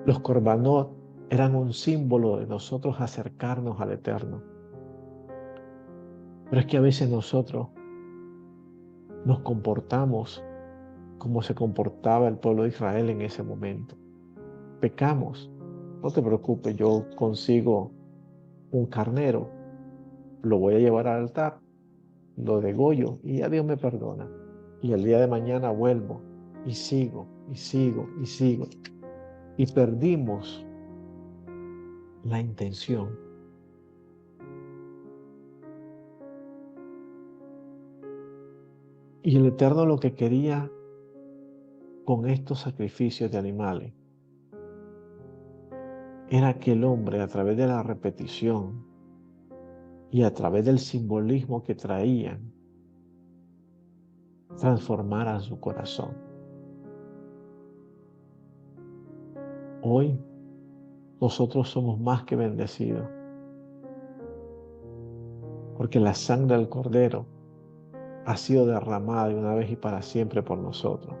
Los corbanot eran un símbolo de nosotros acercarnos al Eterno. Pero es que a veces nosotros nos comportamos como se comportaba el pueblo de Israel en ese momento. Pecamos. No te preocupes, yo consigo un carnero, lo voy a llevar al altar, lo degollo y ya Dios me perdona. Y el día de mañana vuelvo y sigo, y sigo, y sigo. Y perdimos la intención. Y el Eterno lo que quería con estos sacrificios de animales era que el hombre, a través de la repetición y a través del simbolismo que traían, transformara su corazón. Hoy nosotros somos más que bendecidos, porque la sangre del Cordero ha sido derramada de una vez y para siempre por nosotros.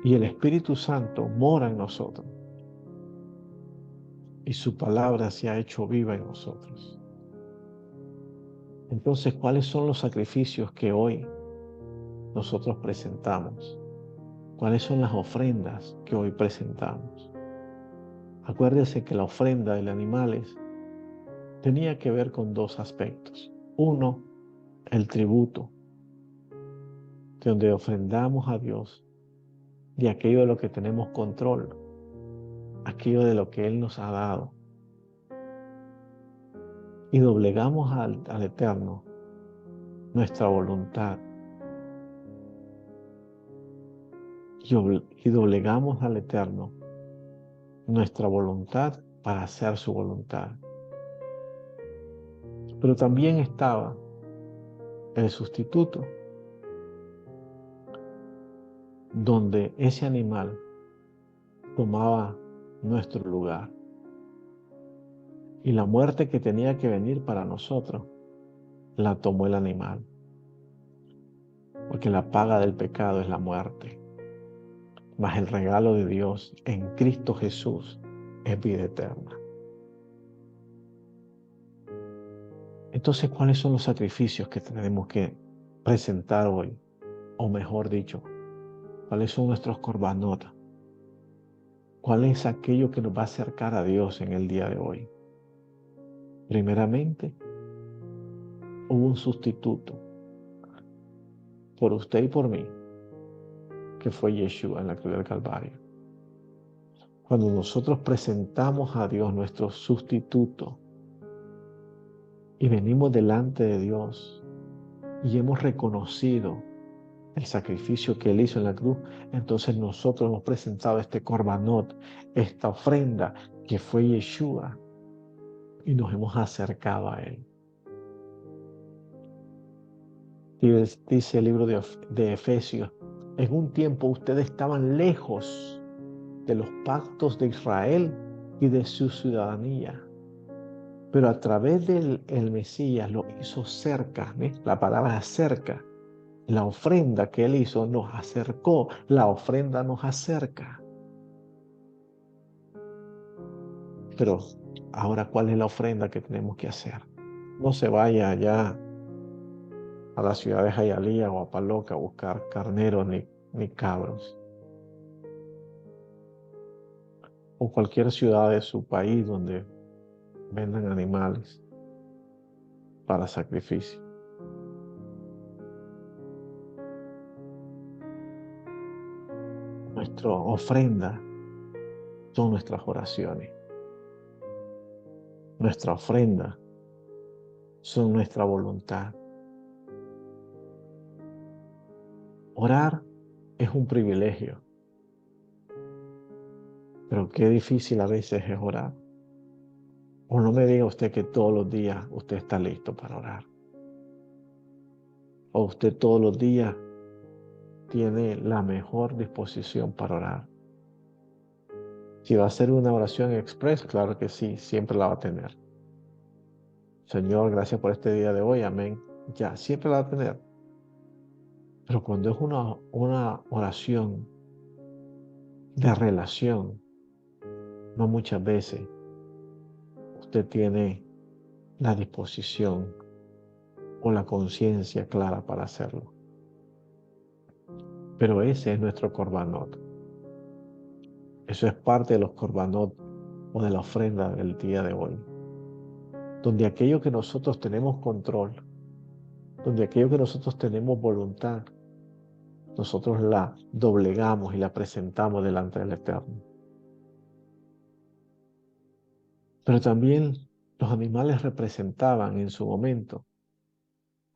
Y el Espíritu Santo mora en nosotros. Y su palabra se ha hecho viva en nosotros. Entonces, ¿cuáles son los sacrificios que hoy nosotros presentamos? ¿Cuáles son las ofrendas que hoy presentamos? Acuérdese que la ofrenda de los animales tenía que ver con dos aspectos. Uno, el tributo. que donde ofrendamos a Dios de aquello de lo que tenemos control, aquello de lo que Él nos ha dado, y doblegamos al Eterno nuestra voluntad, y doblegamos al Eterno nuestra voluntad para hacer su voluntad. Pero también estaba el sustituto, donde ese animal tomaba nuestro lugar. Y la muerte que tenía que venir para nosotros, la tomó el animal. Porque la paga del pecado es la muerte. Mas el regalo de Dios en Cristo Jesús es vida eterna. Entonces, ¿cuáles son los sacrificios que tenemos que presentar hoy? O mejor dicho, ¿cuáles son nuestros korbanot? ¿Cuál es aquello que nos va a acercar a Dios en el día de hoy? Primeramente, hubo un sustituto por usted y por mí, que fue Yeshua en la cruz del Calvario. Cuando nosotros presentamos a Dios nuestro sustituto y venimos delante de Dios y hemos reconocido el sacrificio que Él hizo en la cruz, entonces nosotros hemos presentado este korbanot, esta ofrenda que fue Yeshua, y nos hemos acercado a Él. Dice el libro de Efesios, en un tiempo ustedes estaban lejos de los pactos de Israel y de su ciudadanía, pero a través del Mesías lo hizo cerca, ¿ves? La palabra cerca, la ofrenda que Él hizo nos acercó, la ofrenda nos acerca. Pero ahora, ¿cuál es la ofrenda que tenemos que hacer? No se vaya allá a la ciudad de Hialeah o a Paloca a buscar carneros ni cabros. O cualquier ciudad de su país donde vendan animales para sacrificio. Nuestra ofrenda son nuestras oraciones. Nuestra ofrenda son nuestra voluntad. Orar es un privilegio, pero qué difícil a veces es orar. O no me diga usted que todos los días usted está listo para orar. O usted todos los días tiene la mejor disposición para orar. Si va a ser una oración express, claro que sí, siempre la va a tener. Señor, gracias por este día de hoy, amén. Ya, siempre la va a tener. Pero cuando es una oración de relación, no muchas veces usted tiene la disposición o la conciencia clara para hacerlo. Pero ese es nuestro korbanot. Eso es parte de los korbanot o de la ofrenda del día de hoy. Donde aquello que nosotros tenemos control, donde aquello que nosotros tenemos voluntad, nosotros la doblegamos y la presentamos delante del Eterno. Pero también los animales representaban en su momento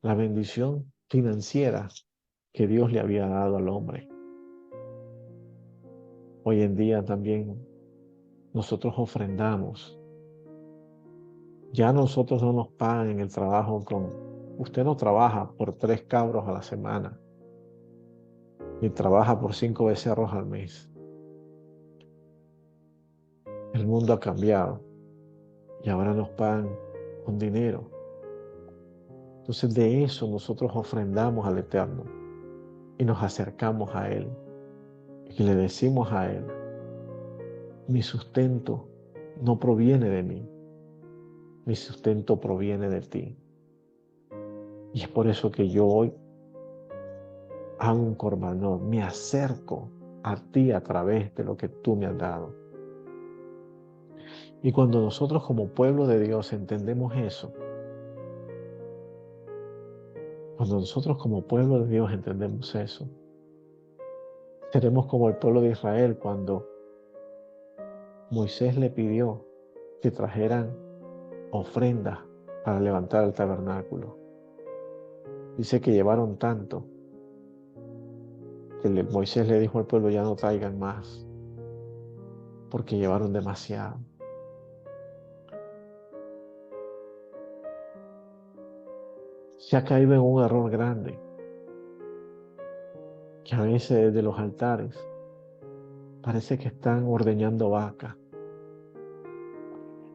la bendición financiera que Dios le había dado al hombre. Hoy en día también nosotros ofrendamos. Ya nosotros no nos pagan en el trabajo usted no trabaja por 3 cabros a la semana, ni trabaja por 5 becerros al mes. El mundo ha cambiado y ahora nos pagan con dinero. Entonces de eso nosotros ofrendamos al Eterno y nos acercamos a Él y le decimos a Él, mi sustento no proviene de mí, mi sustento proviene de ti. Y es por eso que yo hoy hago un korbanot, me acerco a ti a través de lo que tú me has dado. Y cuando nosotros como pueblo de Dios entendemos eso, Cuando nosotros como pueblo de Dios entendemos eso, seremos como el pueblo de Israel cuando Moisés le pidió que trajeran ofrendas para levantar el tabernáculo. Dice que llevaron tanto que Moisés le dijo al pueblo, ya no traigan más, porque llevaron demasiado. Se ha caído en un error grande, que a veces desde los altares parece que están ordeñando vaca.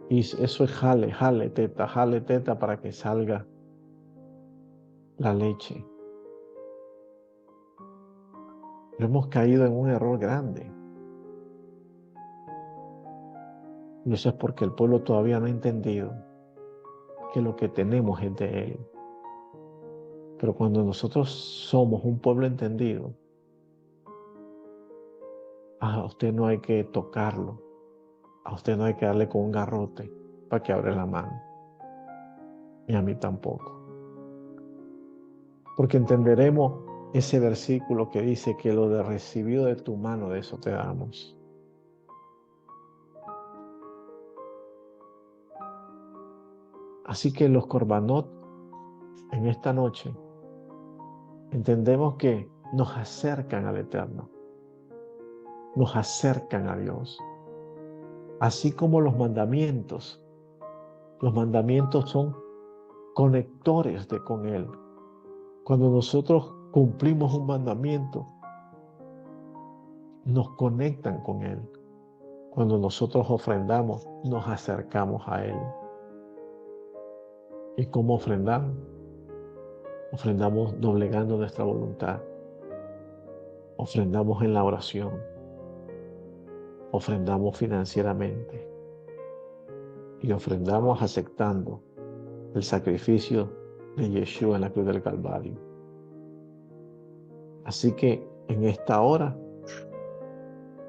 Y eso es jale teta para que salga la leche. Pero hemos caído en un error grande. Y eso es porque el pueblo todavía no ha entendido que lo que tenemos es de Él. Pero cuando nosotros somos un pueblo entendido, a usted no hay que tocarlo. A usted no hay que darle con un garrote para que abra la mano. Y a mí tampoco. Porque entenderemos ese versículo que dice que lo de recibido de tu mano, de eso te damos. Así que los corbanot en esta noche entendemos que nos acercan al Eterno, nos acercan a Dios. Así como los mandamientos son conectores con Él. Cuando nosotros cumplimos un mandamiento, nos conectan con Él. Cuando nosotros ofrendamos, nos acercamos a Él. ¿Y cómo ofrendamos? Ofrendamos doblegando nuestra voluntad. Ofrendamos en la oración. Ofrendamos financieramente. Y ofrendamos aceptando el sacrificio de Yeshua en la cruz del Calvario. Así que en esta hora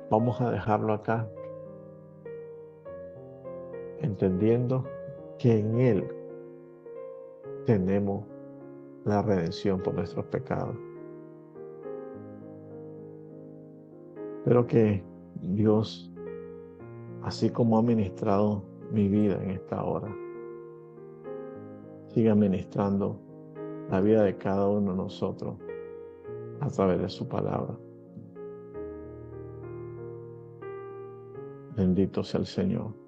vamos a dejarlo acá, entendiendo que en Él tenemos la redención por nuestros pecados. Espero que Dios, así como ha ministrado mi vida en esta hora, siga ministrando la vida de cada uno de nosotros a través de su palabra. Bendito sea el Señor.